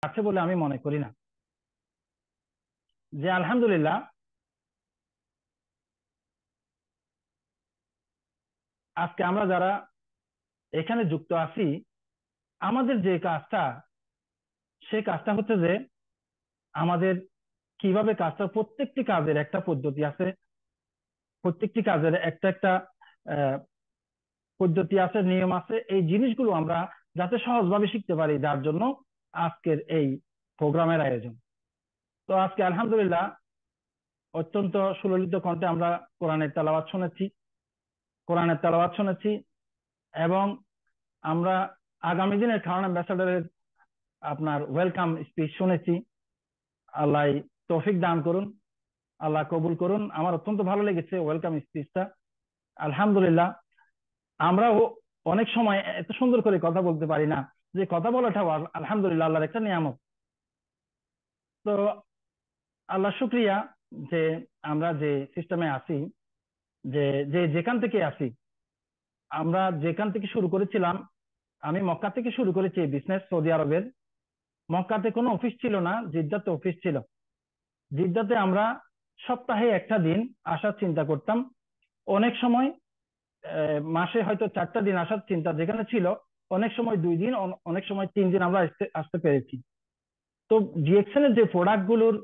আছে বলে আমি মনে করি না। যে আলহামদুলিল্লাহ আজকে আমরা যারা এখানে যুক্ত আছি, আমাদের যে কাজটা, সেই কাজটা হচ্ছে যে আমাদের কিভাবে কাজটা, প্রত্যেকটি কাজের একটা পদ্ধতি আছে, প্রত্যেকটি কাজের একটা একটা আহ, পদ্ধতি আছে, নিয়ম আছে। এই জিনিসগুলো আমরা যাতে সহজভাবে শিখতে পারি, যার জন্য আজকের এই প্রোগ্রামের আয়োজন। তো আজকে আলহামদুলিল্লাহ অত্যন্ত সুললিত কণ্ঠে আমরা কোরআনের তেলাওয়াত শুনেছি এবং আমরা আগামী দিনের কারণ অ্যাম্বাসাডারের আপনার ওয়েলকাম স্পিচ শুনেছি। আল্লাহ তৌফিক দান করুন, আল্লাহ কবুল করুন। আমার অত্যন্ত ভালো লেগেছে ওয়েলকাম স্পিচটা। আলহামদুলিল্লাহ আমরাও অনেক সময় এত সুন্দর করে কথা বলতে পারি না, যে কথা বলাটাও আলহামদুলিল্লাহ আল্লাহর একটা নিয়ামত। তো আল্লাহ শুক্রিয়া যে আমরা যে সিস্টেমে আছি, যে যে যেখান থেকে আসি, আমরা যেখান থেকে শুরু করেছিলাম, আমি মক্কা থেকে শুরু করেছি বিজনেস সৌদি আরবের। মক্কাতে কোনো অফিস ছিল না, জিদ্দাতে অফিস ছিল। জিদ্দাতে আমরা সপ্তাহে একটা দিন আসার চিন্তা করতাম। অনেক সময় মাসে হয়তো 4টা দিন আসার চিন্তা যেখানে ছিল, অনেক সময় 2 দিন, অনেক সময় 3 দিন আমরা আসতে আসতে পেরেছি। তো জিএক্সএল এর যে প্রোডাক্ট গুলোর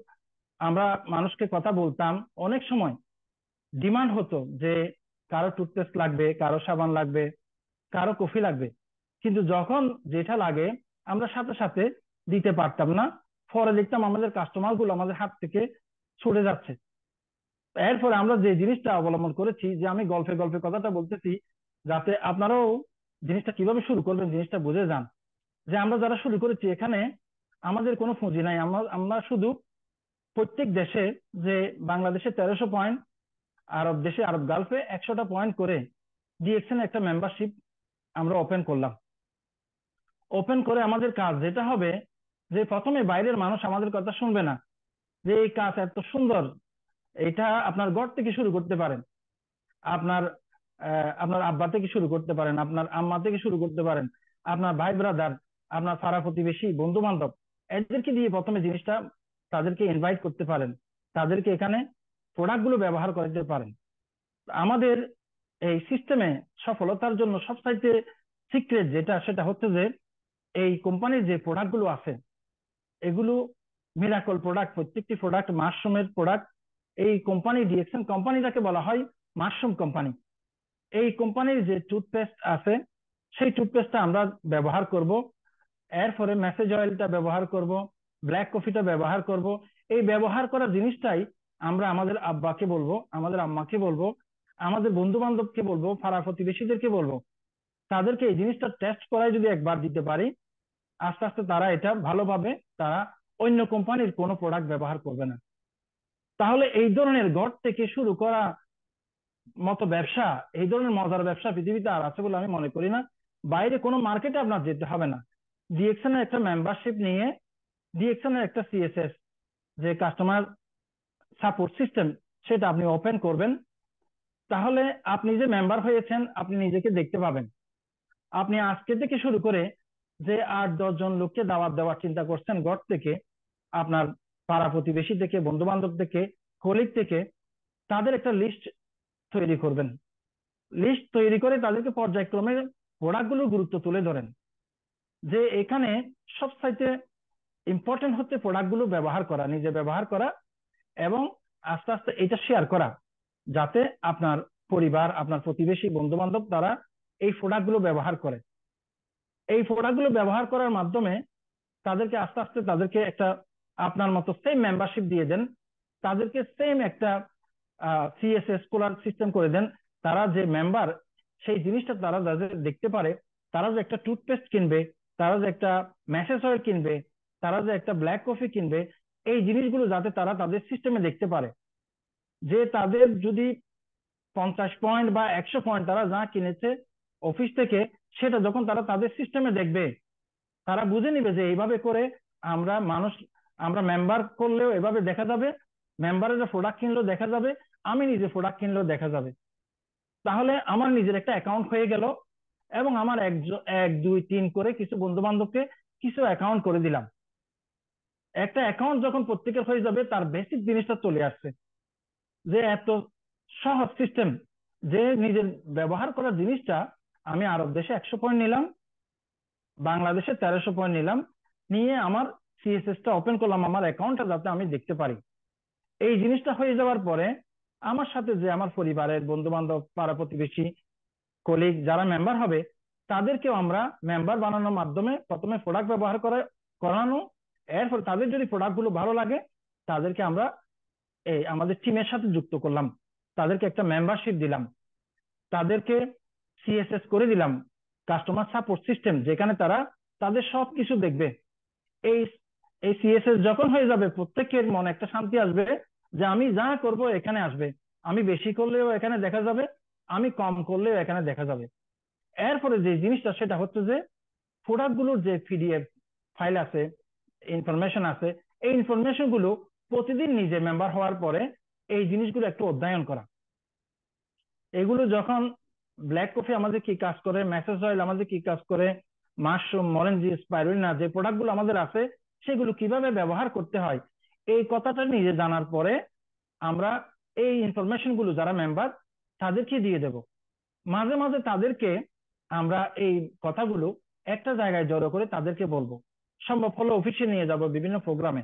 আমরা মানুষকে কথা বলতাম, অনেক সময় ডিমান্ড হতো যে কারো টুথপেস্ট লাগবে, কারো সাবান লাগবে, কারো কফি লাগবে, কিন্তু যখন যেটা লাগে আমরা সাথে সাথে দিতে পারতাম না। পরে দেখতাম আমাদের কাস্টমার গুলো আমাদের হাত থেকে ছুটে যাচ্ছে। এরপরে আমরা যে জিনিসটা অবলম্বন করেছি, যে আমি গল্পে গল্পে কথাটা বলতেছি যাতে আপনারাও জিনিসটা কিভাবে শুরু করবেন জিনিসটা বুঝে যান। যে আমরা যারা শুরু করেছি এখানে আমাদের কোনো পুঁজি নাই, আমরা আমরা শুধু প্রত্যেক দেশে, যে বাংলাদেশে 1300 পয়েন্ট, আরব দেশে আরব গালফে 100টা পয়েন্ট করে ডিএক্সএন একটা মেম্বারশিপ আমরা ওপেন করলাম। ওপেন করে আমাদের কাজ যেটা হবে, যে প্রথমে বাইরের মানুষ আমাদের কথা শুনবে না, যে এই কাজ এত সুন্দর, এটা আপনার ঘর থেকে শুরু করতে পারেন, আপনার আপনার আব্বা থেকে শুরু করতে পারেন, আপনার আম্মা থেকে শুরু করতে পারেন, আপনার ভাই ব্রাদার, আপনার পাড়া প্রতিবেশী, বন্ধু বান্ধব, এদেরকে দিয়ে প্রথমে জিনিসটা তাদেরকে ইনভাইট করতে পারেন, তাদেরকে এখানে প্রোডাক্ট গুলো ব্যবহার করতে পারেন। আমাদের এই সিস্টেমে সফলতার জন্য সবচাইতে সিক্রেট যেটা, সেটা হচ্ছে যে এই কোম্পানির যে প্রোডাক্ট গুলো আছে, এগুলো মিরাকল প্রোডাক্ট, প্রত্যেকটি প্রোডাক্ট মাশরুমের প্রোডাক্ট। এই কোম্পানি ডিএক্সএন কোম্পানিটাকে বলা হয় মাশরুম কোম্পানি। এই কোম্পানির যে টুথপেস্ট আছে, সেই টুথপেস্টটা আমরা ব্যবহার করব। এরপরে মেসেজ অয়েলটা ব্যবহার করব, ব্ল্যাক কফিটা ব্যবহার করব। এই ব্যবহার করা জিনিসটাই আমরা আমাদের আব্বাকে বলবো, আমাদের আম্মাকে বলবো, আমাদের বন্ধু বান্ধবকে বলবো, পাড়া প্রতিবেশীদেরকে বলবো। তাদেরকে এই জিনিসটা টেস্ট করাই যদি একবার দিতে পারি, আস্তে আস্তে তারা এটা ভালোভাবে, তারা অন্য কোম্পানির কোনো প্রোডাক্ট ব্যবহার করবে না। তাহলে এই ধরনের ঘর থেকে শুরু করা মতো ব্যবসা, এই ধরনের মজার ব্যবসা পৃথিবীতে আর আছে বলে আমি মনে করি না। বাইরে কোনো মার্কেটে আপনার যেতে হবে না, ডিএক্সএন এর একটা মেম্বারশিপ নিয়ে, ডিএক্সএন এর একটা সিএসএস, যে কাস্টমার সাপোর্ট সিস্টেম, সেটা আপনি ওপেন করবেন। তাহলে আপনি যে মেম্বার হয়েছেন, আপনি নিজেকে দেখতে পাবেন। আপনি আজকে থেকে শুরু করে যে 8-10 জন লোককে দাওয়াত দেওয়ার চিন্তা করছেন ঘর থেকে, আপনার পাড়া প্রতিবেশী থেকে, বন্ধু বান্ধব থেকে, কলিগ থেকে, তাদের একটা লিস্ট তৈরি করবেন। লিস্ট তৈরি করে তাদেরকে পর্যায়ক্রমে প্রোডাক্টগুলোর গুরুত্ব তুলে ধরেন, যে এখানে সবচাইতে ইম্পর্টেন্ট হচ্ছে প্রোডাক্টগুলো ব্যবহার করা, নিজে ব্যবহার করা, এবং আস্তে আস্তে এটা শেয়ার করা, যাতে আপনার পরিবার, আপনার প্রতিবেশী, বন্ধু বান্ধব তারা এই প্রোডাক্টগুলো ব্যবহার করে। এই প্রোডাক্টগুলো ব্যবহার করার মাধ্যমে তাদেরকে আস্তে আস্তে তাদেরকে একটা আপনার মতো সেম মেম্বারশিপ দিয়ে দেন, তাদেরকে সেম একটা সিএসএস স্কলার সিস্টেম করে দেন। তারা যে মেম্বার, সেই জিনিসটা তারা যাদের দেখতে পারে, তারা যে একটা টুথপেস্ট কিনবে, তারা যে একটা মেসেজ অয়েল কিনবে, তারা যে একটা ব্ল্যাক কফি কিনবে, এই জিনিসগুলো যাতে তারা তাদের সিস্টেমে দেখতে পারে, যে তাদের যদি 50 পয়েন্ট বা 100 পয়েন্ট তারা যা কিনেছে অফিস থেকে, সেটা যখন তারা তাদের সিস্টেমে দেখবে, তারা বুঝে নিবে যে এইভাবে করে আমরা মানুষ, আমরা মেম্বার করলেও এভাবে দেখা যাবে, মেম্বারের প্রোডাক্ট কিনলেও দেখা যাবে, আমি নিজে প্রোডাক্ট কিনলেও দেখা যাবে। তাহলে আমার নিজের একটা অ্যাকাউন্ট হয়ে গেল, এবং আমার 1 2 3 করে কিছু বন্ধু বান্ধবকে কিছু অ্যাকাউন্ট করে দিলাম। একটা অ্যাকাউন্ট যখন প্রত্যেকের হয়ে যাবে, তার বেসিক জিনিসটা চলে আসছে, যে এত সহজ সিস্টেম, যে নিজের ব্যবহার করার জিনিসটা আমি আরব দেশে 100 পয়েন্ট নিলাম, বাংলাদেশে 1300 পয়েন্ট নিলাম, নিয়ে আমার সিএসএস টা ওপেন করলাম আমার অ্যাকাউন্টটা যাতে আমি দেখতে পারি। এই জিনিসটা হয়ে যাওয়ার পরে আমার সাথে যে আমার পরিবারের বন্ধু বান্ধব, পাড়া প্রতিবেশী, কলিগ যারা মেম্বার হবে, তাদেরকেও আমরা মেম্বার বানানোর মাধ্যমে প্রথমে প্রোডাক্ট ব্যবহার করানো, এরপর তাদের যদি প্রোডাক্ট গুলো ভালো লাগে তাদেরকে আমরা এই আমাদের টিমের সাথে যুক্ত করলাম, তাদেরকে একটা মেম্বারশিপ দিলাম, তাদেরকে সিএসএস করে দিলাম, কাস্টমার সাপোর্ট সিস্টেম, যেখানে তারা তাদের সবকিছু দেখবে। এই এই সিএসএস যখন হয়ে যাবে, প্রত্যেকের মনে একটা শান্তি আসবে যে আমি যা করব এখানে আসবে, আমি বেশি করলেও এখানে দেখা যাবে, আমি কম করলেও এখানে দেখা যাবে। এরপরে যে জিনিসটা সেটা হচ্ছে যে প্রোডাক্ট গুলোর যে পিডিএফ ফাইল আছে, ইনফরমেশন আছে, এই ইনফরমেশন গুলো প্রতিদিন নিজে মেম্বার হওয়ার পরে এই জিনিসগুলো একটু অধ্যয়ন করা। এগুলো যখন ব্ল্যাক কফি আমাদের কি কাজ করে, মেসেজ অয়েল আমাদের কি কাজ করে, মাশরুম, মরেঞ্জি, স্পাইরুলিনা যে প্রোডাক্ট গুলো আমাদের আছে সেগুলো কিভাবে ব্যবহার করতে হয়, এই কথাটা নিজে জানার পরে আমরা এই ইনফরমেশন গুলো যারা মেম্বার তাদেরকে দিয়ে দেব। মাঝে মাঝে তাদেরকে আমরা এই কথাগুলো একটা জায়গায় জড়ো করে তাদেরকে বলবো, সম্ভব হলে অফিসে নিয়ে যাব বিভিন্ন প্রোগ্রামে,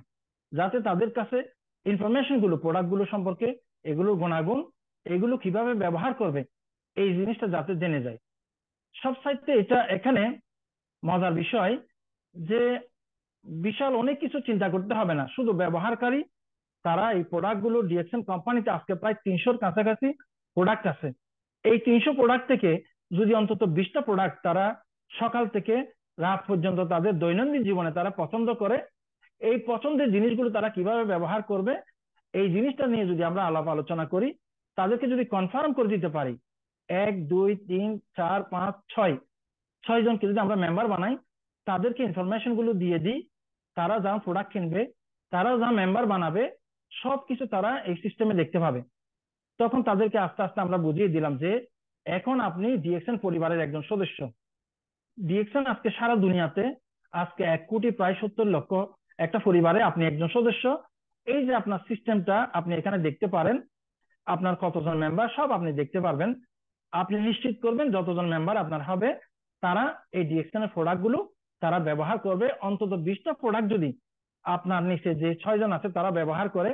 যাতে তাদের কাছে ইনফরমেশন গুলো প্রোডাক্ট গুলো সম্পর্কে, এগুলো গুণাগুণ, এগুলো কিভাবে ব্যবহার করবে, এই জিনিসটা যাতে জেনে যায়। সব সাইডে এটা এখানে মজার বিষয় যে বিশাল অনেক কিছু চিন্তা করতে হবে না, শুধু ব্যবহারকারী তারা এই প্রোডাক্ট গুলো ডিএক্সএন কোম্পানিতে আজকে প্রায় 300-র কাছাকাছি প্রোডাক্ট আছে। এই 300 প্রোডাক্ট থেকে যদি অন্তত 20টা প্রোডাক্ট তারা সকাল থেকে রাত পর্যন্ত তাদের দৈনন্দিন জীবনে তারা পছন্দ করে, এই পছন্দের জিনিসগুলো তারা কিভাবে ব্যবহার করবে, এই জিনিসটা নিয়ে যদি আমরা আলাপ আলোচনা করি, তাদেরকে যদি কনফার্ম করে দিতে পারি, 1 2 3 4 5 6 6 জনকে যদি আমরা মেম্বার বানাই, তাদেরকে ইনফরমেশন গুলো দিয়ে দিই, তারা যা প্রোডাক্ট কিনবে, তারা যা মেম্বার বানাবে, সবকিছু তারা এই সিস্টেমে দেখতে পাবে। তখন তাদেরকে আস্তে আস্তে আমরা বুঝিয়ে দিলাম যে এখন আপনি ডিএক্সএন পরিবারের একজন সদস্য। ডিএক্সএন আজকে সারা দুনিয়াতে আজকে 1,70,00,000 একটা পরিবারে আপনি একজন সদস্য। এই যে আপনার সিস্টেমটা আপনি এখানে দেখতে পারেন, আপনার কতজন মেম্বার সব আপনি দেখতে পারবেন। আপনি নিশ্চিত করবেন যতজন মেম্বার আপনার হবে তারা এই ডিএক্সএন এর প্রোডাক্ট গুলো তারা ব্যবহার করবে। অন্তত 20টা প্রোডাক্ট যদি আপনার নিচে যে 6 জন আছে তারা ব্যবহার করে,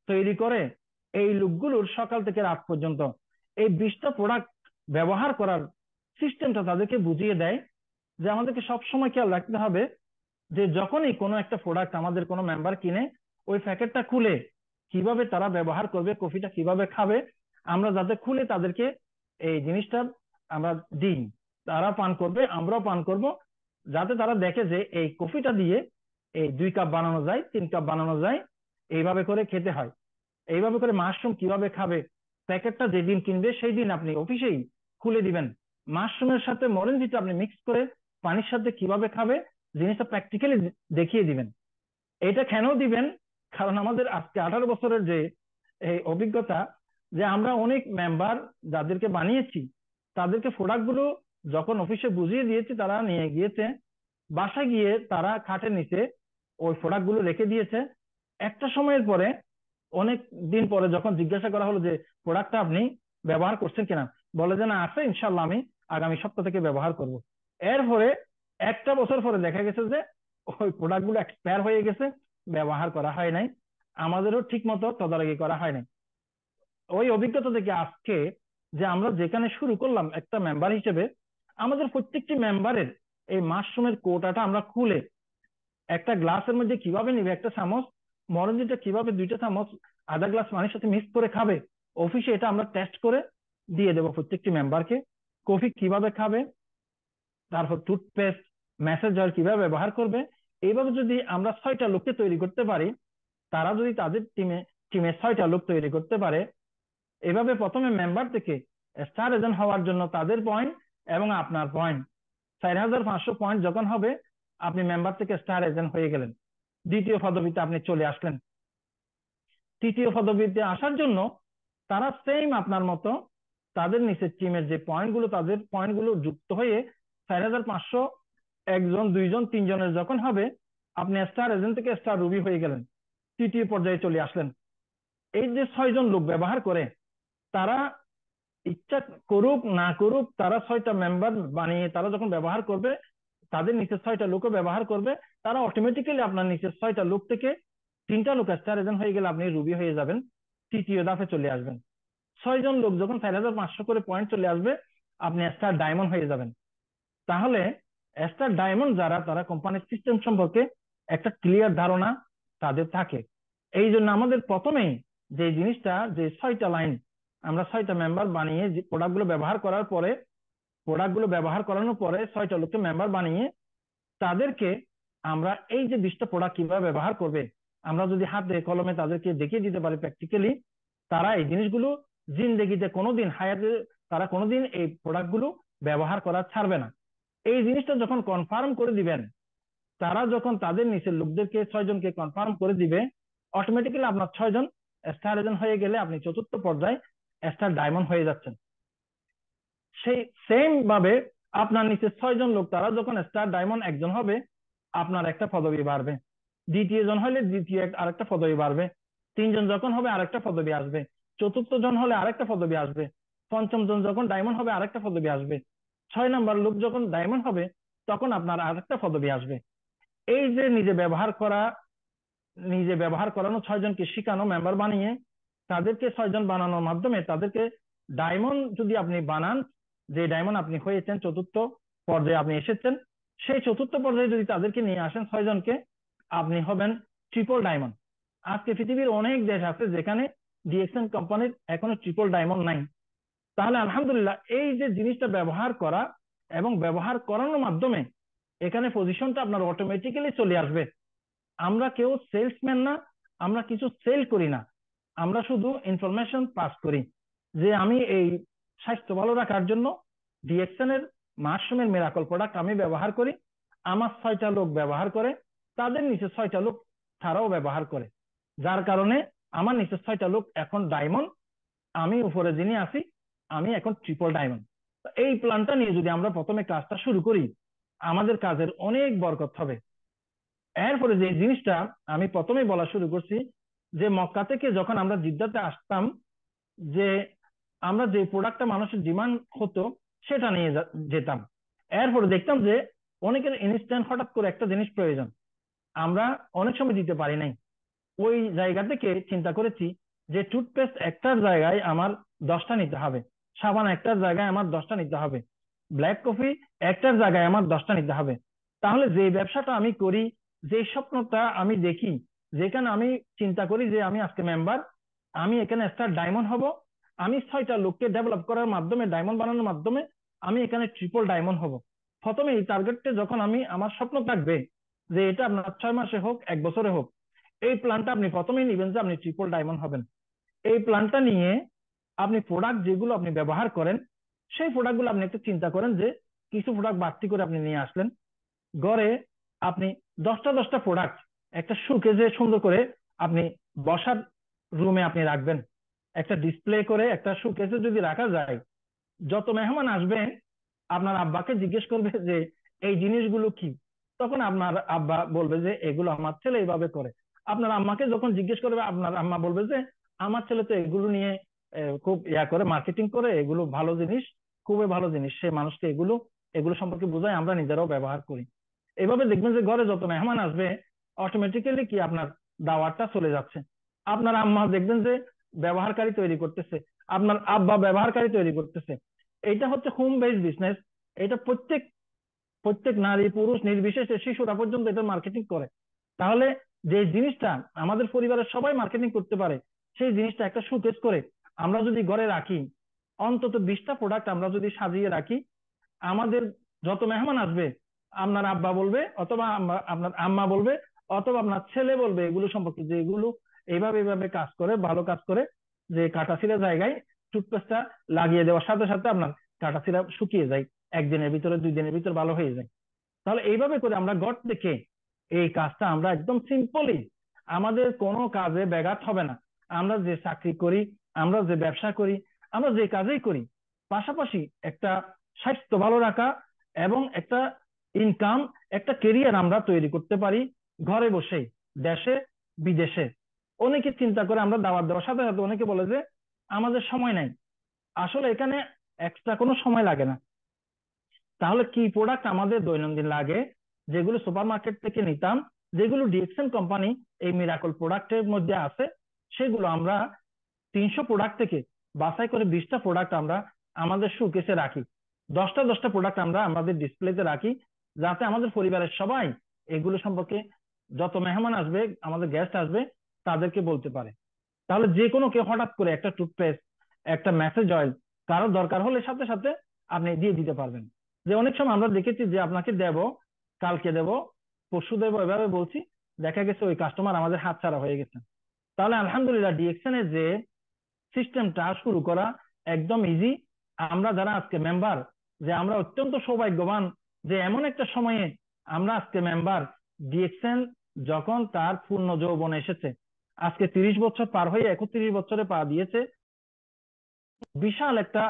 তৈরি করে, এই লোকগুলোর সকাল থেকে রাত পর্যন্ত এই 20টা প্রোডাক্ট ব্যবহার করার সিস্টেমটা তাদেরকে বুঝিয়ে দেয়, যে আমাদেরকে সবসময় খেয়াল রাখতে হবে যে যখনই কোনো একটা প্রোডাক্ট আমাদের কোনো মেম্বার কিনে, ওই প্যাকেটটা খুলে কিভাবে তারা ব্যবহার করবে, কফিটা কিভাবে খাবে, আমরা যাতে খুলে তাদেরকে এই জিনিসটা আমরা দিই, তারা পান করবে, আমরাও পান করব, যাতে তারা দেখে যে এই কফিটা দিয়ে এই 2 কাপ বানানো যায়, 3 কাপ বানানো যায়, এইভাবে করে খেতে হয়। এইভাবে করে মাশরুম কিভাবে খাবে, প্যাকেটটা যেদিন কিনবে সেই দিন আপনি অফিসেই খুলে দিবেন, মাশরুমের সাথে মরেঞ্জিটা আপনি মিক্স করে পানির সাথে কিভাবে খাবে, জিনিসটা প্র্যাকটিক্যালি দেখিয়ে দিবেন। এটা কেন দিবেন? কারণ আমাদের আজকে 18 বছরের যে এই অভিজ্ঞতা, যে আমরা অনেক মেম্বার যাদেরকে বানিয়েছি তাদেরকে প্রোডাক্ট গুলো যখন অফিসে বুঝিয়ে দিয়েছি, তারা নিয়ে গিয়েছে, বাসায় গিয়ে তারা খাটের নিচে ওই প্রোডাক্ট গুলো রেখে দিয়েছে। একটা সময়ের পরে, অনেক দিন পরে যখন জিজ্ঞাসা করা হলো যে প্রোডাক্টটা আপনি ব্যবহার করছেন কিনা, বলে যে না আছে, ইনশাল্লাহ আমি আগামী সপ্তাহ থেকে ব্যবহার করব। এরপরে 1টা বছর পরে দেখা গেছে যে ওই প্রোডাক্ট গুলো এক্সপায়ার হয়ে গেছে, ব্যবহার করা হয় নাই, আমাদেরও ঠিক মতো তদারকি করা হয় নাই। ওই অভিজ্ঞতা থেকে আজকে যে আমরা যেখানে শুরু করলাম একটা মেম্বার হিসেবে, আমাদের প্রত্যেকটি মেম্বারের এই মাশরুমের কোটাটা আমরা খুলে একটা গ্লাসের মধ্যে কিভাবে নিবে, একটা চামচ মরঞ্জিটা কিভাবে 2টা চামচ আধা গ্লাস পানির সাথে মিক্স করে খাবে, অফিসে এটা আমরা টেস্ট করে দিয়ে দেবো প্রত্যেকটি মেম্বারকে। কফি কিভাবে খাবে, তারপর টুথপেস্ট, মেসেজ অয়েল কিভাবে ব্যবহার করবে, এইভাবে যদি আমরা 6টা লোককে তৈরি করতে পারি, তারা যদি তাদের টিমে 6টা লোক তৈরি করতে পারে, এভাবে প্রথমে মেম্বার থেকে স্টার এজেন্ট হওয়ার জন্য তাদের পয়েন্ট এবং আপনার পয়েন্ট 4,500 পয়েন্ট যখন হবে, আপনি মেম্বার থেকে স্টার এজেন্ট হয়ে গেলেন, দ্বিতীয় পদবিতে আপনি চলে আসলেন। তৃতীয় পদবিতে আসার জন্য তারা সেম আপনার মতো তাদের নিচের টিমের যে পয়েন্টগুলো, তাদের পয়েন্টগুলো যুক্ত হয়ে 4,500 একজন, দুইজন, তিনজনের যখন হবে, আপনি স্টার এজেন্ট থেকে স্টার রুবি হয়ে গেলেন, তৃতীয় পর্যায়ে চলে আসলেন। এই যে 6জন লোক ব্যবহার করে, তারা ইচ্ছা করুক না করুক, তারা 6টা মেম্বার বানিয়ে তারা যখন ব্যবহার করবে, তাদের নিচে 6টা লোকও ব্যবহার করবে, তারা অটোমেটিক্যালি আপনার নিচে 6টা লোক থেকে 3টা লোক স্টার এজেন্ট হয়ে গেলে আপনি রুবি হয়ে যাবেন, তৃতীয় ধাপে চলে আসবেন। 6জন লোক যখন 4,500 করে পয়েন্ট চলে আসবে, আপনি স্টার ডায়মন্ড হয়ে যাবেন। তাহলে স্টার ডায়মন্ড যারা, তারা কোম্পানির সিস্টেম সম্পর্কে একটা ক্লিয়ার ধারণা তাদের থাকে। এই জন্য আমাদের প্রথমেই যে জিনিসটা, যে 6টা লাইন, আমরা 6টা মেম্বার বানিয়ে যে প্রোডাক্টগুলো ব্যবহার করার পরে, প্রোডাক্টগুলো ব্যবহার করানোর পরে 6টা লোককে মেম্বার বানিয়ে তাদেরকে আমরা এই যে 20টা প্রোডাক্ট কিভাবে ব্যবহার করবে, আমরা যদি হাতে কলমে তাদেরকে দেখিয়ে দিতে পারি প্র্যাকটিক্যালি, তারা এই জিনিসগুলো জিন্দেগিতে কোনোদিন, হায়াতে তারা কোনোদিন এই প্রোডাক্টগুলো ব্যবহার করা ছাড়বে না। এই জিনিসটা যখন কনফার্ম করে দিবেন, তারা যখন তাদের নিচের লোকদেরকে 6জনকে কনফার্ম করে দিবে, অটোমেটিক্যালি আপনার 6জন স্টার এজেন্ট হয়ে গেলে আপনি চতুর্থ পর্যায়ে স্টার ডায়মন্ড হয়ে যাচ্ছেন। সেই সেম ভাবে আপনার নিচে 6জন লোক, তারা যখন স্টার ডায়মন্ড একজন হবে, আপনার একটা পদবি বাড়বে। দ্বিতীয় জন হলে দ্বিতীয় আরেকটা পদবি বাড়বে। 3জন যখন হবে আরেকটা পদবি আসবে। চতুর্থ জন হলে আরেকটা পদবি আসবে। পঞ্চম জন যখন ডায়মন্ড হবে আরেকটা পদবি আসবে। 6 নাম্বার লোক যখন ডায়মন্ড হবে, তখন আপনার আরেকটা পদবি আসবে। এই যে নিজে ব্যবহার করা, নিজে ব্যবহার করানো 6জনকে শিখানো মেম্বার বানিয়ে, তাদেরকে 6জন বানানোর মাধ্যমে তাদেরকে ডায়মন্ড যদি আপনি বানান, যে ডায়মন্ড আপনি হয়েছেন, চতুর্থ পর্যায়ে আপনি এসেছেন, সেই চতুর্থ পর্যায়ে যদি তাদেরকে নিয়ে আসেন 6জনকে, আপনি হবেন ট্রিপল ডায়মন্ড। আজকে পৃথিবীর অনেক দেশ আছে যেখানে ডিএক্সএন কোম্পানির এখনো ট্রিপল ডায়মন্ড নাই। তাহলে আলহামদুলিল্লাহ, এই যে জিনিসটা ব্যবহার করা এবং ব্যবহার করানোর মাধ্যমে এখানে পজিশনটা আপনার অটোমেটিক্যালি চলে আসবে। আমরা কেউ সেলসম্যান না, আমরা কিছু সেল করি না, আমরা শুধু ইনফরমেশন পাস করি যে আমি এই স্বাস্থ্য ভালো রাখার জন্য ডিএক্সএন এর মাশরুমের মিরাকল প্রোডাক্ট আমি ব্যবহার করি, আমার 6টা লোক ব্যবহার করে, তাদের নিচে 6টা লোক তারাও ব্যবহার করে, যার কারণে আমার নিচে 6টা লোক এখন ডায়মন্ড, আমি উপরে যিনি আছি আমি এখন ট্রিপল ডায়মন্ড। এই প্ল্যানটা নিয়ে যদি আমরা প্রথমে কাজটা শুরু করি, আমাদের কাজের অনেক বরকত হবে। এরপরে যে জিনিসটা আমি প্রথমেই বলা শুরু করছি, যে মক্কা থেকে যখন আমরা জিদ্দাতে আসতাম, যে আমরা যে প্রোডাক্টটা মানুষের ডিমান্ড হতো সেটা নিয়ে যেতাম। এরপরে দেখতাম যে অনেকের ইনস্ট্যান্ট হঠাৎ করে একটা জিনিস প্রয়োজন, আমরা অনেক সময় দিতে পারি নাই। ওই জায়গা থেকে চিন্তা করেছি যে টুথপেস্ট একটার জায়গায় আমার 10টা নিতে হবে, সাবান একটার জায়গায় আমার 10টা নিতে হবে, ব্ল্যাক কফি একটার জায়গায় আমার 10টা নিতে হবে। তাহলে যে ব্যবসাটা আমি করি, যে স্বপ্নটা আমি দেখি, যেখানে আমি চিন্তা করি যে আমি আজকে মেম্বার, আমি এখানে স্টার ডায়মন্ড হব, আমি 6টা লোককে ডেভেলপ করার মাধ্যমে, ডায়মন্ড বানানোর মাধ্যমে আমি এখানে ট্রিপল ডায়মন্ড হব। প্রথমে এই টার্গেটটা যখন আমি, আমার স্বপ্ন থাকবে যে এটা আপনার 6 মাসে হোক, 1 বছরে হোক, এই প্ল্যানটা আপনি প্রথমেই নিবেন যে আপনি ট্রিপল ডায়মন্ড হবেন। এই প্ল্যানটা নিয়ে আপনি প্রোডাক্ট যেগুলো আপনি ব্যবহার করেন, সেই প্রোডাক্টগুলো আপনি একটু চিন্তা করেন যে কিছু প্রোডাক্ট বাড়তি করে আপনি নিয়ে আসলেন ঘরে, আপনি 10টা প্রোডাক্ট একটা শোকেজে সুন্দর করে আপনি বসার রুমে আপনি রাখবেন। একটা ডিসপ্লে করে একটা শোকেজে যদি রাখা যায়, যত মেহমান আসবেন আপনার আব্বাকে জিজ্ঞেস করবে যে এই জিনিসগুলো কি, তখন আপনার আব্বা বলবে যে এগুলো আমার ছেলে এইভাবে করে। আপনার আম্মাকে যখন জিজ্ঞেস করবে, আপনার আম্মা বলবে যে আমার ছেলে তো এগুলো নিয়ে খুব করে মার্কেটিং করে, এগুলো ভালো জিনিস, খুবই ভালো জিনিস, সে মানুষকে এগুলো এগুলো সম্পর্কে বোঝায়, আমরা নিজেরাও ব্যবহার করি। এভাবে দেখবেন যে ঘরে যত মেহমান আসবে, অটোমেটিক্যালি কি আপনার দাওয়াতটা চলে যাচ্ছে। আপনার আম্মা দেখবেন যে ব্যবহারকারী তৈরি করতেছে, আপনার আব্বা ব্যবহারকারী তৈরি করতেছে। এটা হচ্ছে হোম বেসড বিজনেস। এটা প্রত্যেক প্রত্যেক নারী পুরুষ নির্বিশেষে শিশুরা পর্যন্ত এটা মার্কেটিং করে। তাহলে যে জিনিসটা আমাদের পরিবারের সবাই মার্কেটিং করতে পারে, সেই জিনিসটা একটা শোকেস করে আমরা যদি ঘরে রাখি, অন্তত 20টা প্রোডাক্ট আমরা যদি সাজিয়ে রাখি, আমাদের যত মেহমান আসবে আপনার আব্বা বলবে, অথবা আপনার আম্মা বলবে, অথবা আপনার ছেলে বলবে এগুলো সম্পর্কে, যে এগুলো এইভাবে এইভাবে কাজ করে, ভালো কাজ করে, যে কাটাছিঁড়া জায়গায় টুথপেস্টটা লাগিয়ে দেওয়ার সাথে সাথে আপনার কাটাছিঁড়া শুকিয়ে যায়, 1 দিনের ভিতরে 2 দিনের ভিতরে ভালো হয়ে যায়। তাহলে এইভাবে করে আমরা ঘর থেকে এই কাজটা আমরা একদম সিম্পলি, আমাদের কোনো কাজে ব্যাঘাত হবে না। আমরা যে চাকরি করি, আমরা যে ব্যবসা করি, আমরা যে কাজেই করি, পাশাপাশি একটা স্বাস্থ্য ভালো রাখা এবং একটা ইনকাম, একটা কেরিয়ার আমরা তৈরি করতে পারি ঘরে বসেই, দেশে বিদেশে। অনেকে চিন্তা করে আমরা দাওয়াত দেওয়ার সাথে সাথে অনেকে বলে যে আমাদের সময় নাই। আসলে এখানে এক্সট্রা কোনো সময় লাগে না। তাহলে কি প্রোডাক্ট আমাদের দৈনন্দিন লাগে, যেগুলো সুপার মার্কেট থেকে নিতাম, যেগুলো ডিএক্সএন কোম্পানি এই মিরাকল প্রোডাক্টের মধ্যে আছে, সেগুলো আমরা 300 প্রোডাক্ট থেকে বাছাই করে 20টা প্রোডাক্ট আমরা আমাদের শোকেসে রাখি, 10টা প্রোডাক্ট আমরা আমাদের ডিসপ্লেতে রাখি, যাতে আমাদের পরিবারের সবাই এগুলো সম্পর্কে, যত মেহমান আসবে, আমাদের গেস্ট আসবে, তাদেরকে বলতে পারে। তাহলে যে কোনো কেউ হঠাৎ করে একটা টুথপেস্ট, একটা মেসেজ অয়েল কারো দরকার হলে সাথে সাথে আপনি দিয়ে দিতে পারবেন। যে অনেক সময় আমরা দেখেছি যে আপনাকে দেব, কালকে দেব, পরশু দেব, এভাবে বলছি, দেখা গেছে ওই কাস্টমার আমাদের হাতছাড়া হয়ে গেছে। তাহলে আলহামদুলিল্লাহ ডিএক্সএন এর যে সিস্টেমটা শুরু করা একদম ইজি। আমরা যারা আজকে মেম্বার, যে আমরা অত্যন্ত সৌভাগ্যবান যে এমন একটা সময়ে আমরা আজকে মেম্বার। ডিএক্সএন যখন তার পূর্ণ যৌবনে এসেছে, আজকে 30 বছর পার হয়ে 31 বছরে পা দিয়েছে, বিশাল একটা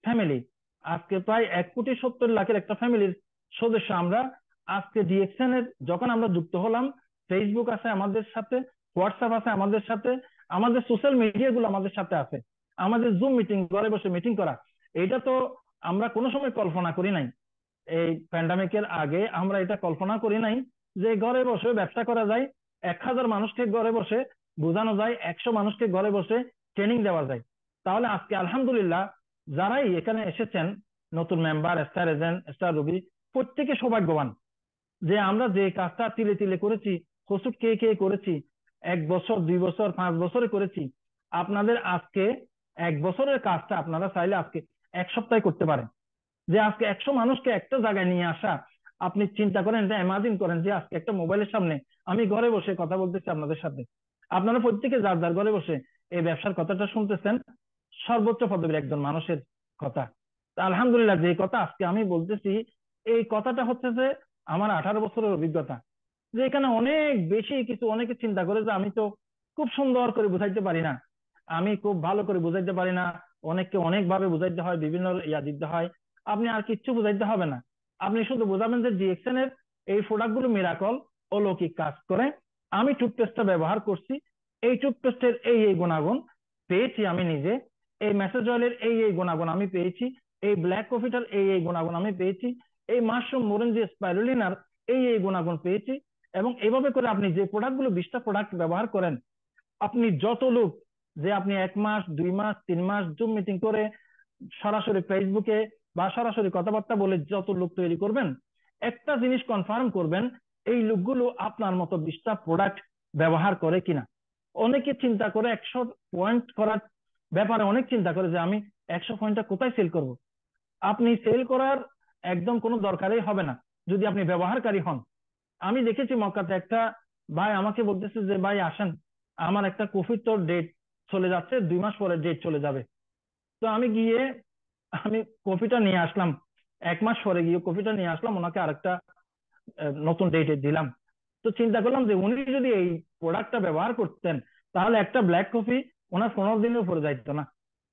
ফ্যামিলি, আজকে প্রায় 1,70,00,000-এর একটা ফ্যামিলির সদস্য আমরা। আজকে ডিএক্সএন এর যখন আমরা যুক্ত হলাম, ফেসবুক আছে আমাদের সাথে, হোয়াটসঅ্যাপ আছে আমাদের সাথে, আমাদের সোশ্যাল মিডিয়া গুলো আমাদের সাথে আছে, আমাদের জুম মিটিং, ঘরে বসে মিটিং করা, এটা তো আমরা কোনো সময় কল্পনা করি নাই। এই প্যান্ডামিকের আগে আমরা এটা কল্পনা করি নাই যে ঘরে বসে ব্যবসা করা যায়, 1,000 মানুষকে ঘরে বসে বোঝানো যায়, 100 মানুষকে ঘরে বসে ট্রেনিং দেওয়া যায়। তাহলে আজকে আলহামদুলিল্লাহ যারাই এখানে এসেছেন, নতুন মেম্বার, স্টার এজেন্ট, স্টার রবি, প্রত্যেকে সৌভাগ্যবান যে আমরা যে কাজটা তিলে তিলে করেছি, কসুট কে কে করেছি, 1 বছর, 2 বছর, 5 বছরে করেছি। আপনাদের আজকে 1 বছরের কাজটা আপনারা চাইলে আজকে 1 সপ্তাহে করতে পারেন। যে আজকে 100 মানুষকে একটা জায়গায় নিয়ে আসা, আপনি চিন্তা করেন, এটা ইমাজিন করেন যে আজকে একটা মোবাইলের সামনে আমি ঘরে বসে কথা বলতেছি আপনাদের সাথে, আপনারা প্রত্যেকে যার যার ঘরে বসে এই ব্যবসার কথাটা শুনতেছেন, সর্বোচ্চ পদবীর একজন মানুষের কথা। তা আলহামদুলিল্লাহ যে কথা আজকে আমি বলতেছি, এই কথাটা হচ্ছে যে আমার 18 বছরের অভিজ্ঞতা। যে এখানে অনেক বেশি কিছু, অনেকে চিন্তা করে যে আমি তো খুব সুন্দর করে বুঝাইতে পারি না, আমি খুব ভালো করে বুঝাইতে পারি না, অনেককে অনেক ভাবে বুঝাইতে হয়, বিভিন্ন ইয়া দিতে হয়। আপনি আর কিচ্ছু বুঝাইতে হবে না, আপনি শুধু বুঝাবেন যে ডিএক্সএন এর এই প্রোডাক্ট গুলো মিরাকল, অলৌকিক কাজ করে। আমি টুথপেস্টটা ব্যবহার করছি, এই টুথপেস্টের এই এই গুণাগুণ পেয়েছি আমি নিজে, এই মেসেজ অয়েলের এই এই গুণাগুণ আমি পেয়েছি, এই ব্ল্যাক কফিটার এই এই গুণাগুণ আমি পেয়েছি, এই মাশরুম মোরেঞ্জি স্পাইরুলিনার এই এই গুণাগুণ পেয়েছি। এবং এভাবে করে আপনি যে প্রোডাক্ট গুলো, 20টা প্রোডাক্ট ব্যবহার করেন, আপনি যত লোক, যে আপনি 1 মাস, 2 মাস, 3 মাস জুম মিটিং করে, সরাসরি ফেসবুকে বা সরাসরি কথাবার্তা বলে যত লোক তৈরি করবেন, একটা জিনিস কনফার্ম করবেন, এই লোকগুলো আপনার মতো 20টা প্রোডাক্ট ব্যবহার করে কিনা। অনেকে চিন্তা করে 100 পয়েন্ট করার ব্যাপারে, অনেক চিন্তা করে যে আমি 100 পয়েন্টটা কোথায় সেল করব। আপনি সেল করার একদম কোনো দরকারই হবে না যদি আপনি ব্যবহারকারী হন। আমি দেখেছি মক্কাতে একটা ভাই আমাকে বলতেছে যে ভাই আসেন, আমার একটা কফির তো ডেট চলে যাচ্ছে, 2 মাস পরে ডেট চলে যাবে। তো আমি গিয়ে আমি কফিটা নিয়ে আসলাম, 1 মাস পরে গিয়ে কফিটা নিয়ে আসলাম, ওনাকে আরেকটা নতুন ডেটে দিলাম। তো চিন্তা করলাম যে উনি যদি এই প্রোডাক্টটা ব্যবহার করতেন, তাহলে একটা ব্ল্যাক কফি ওনার 15 দিনের উপরে যাইতো না।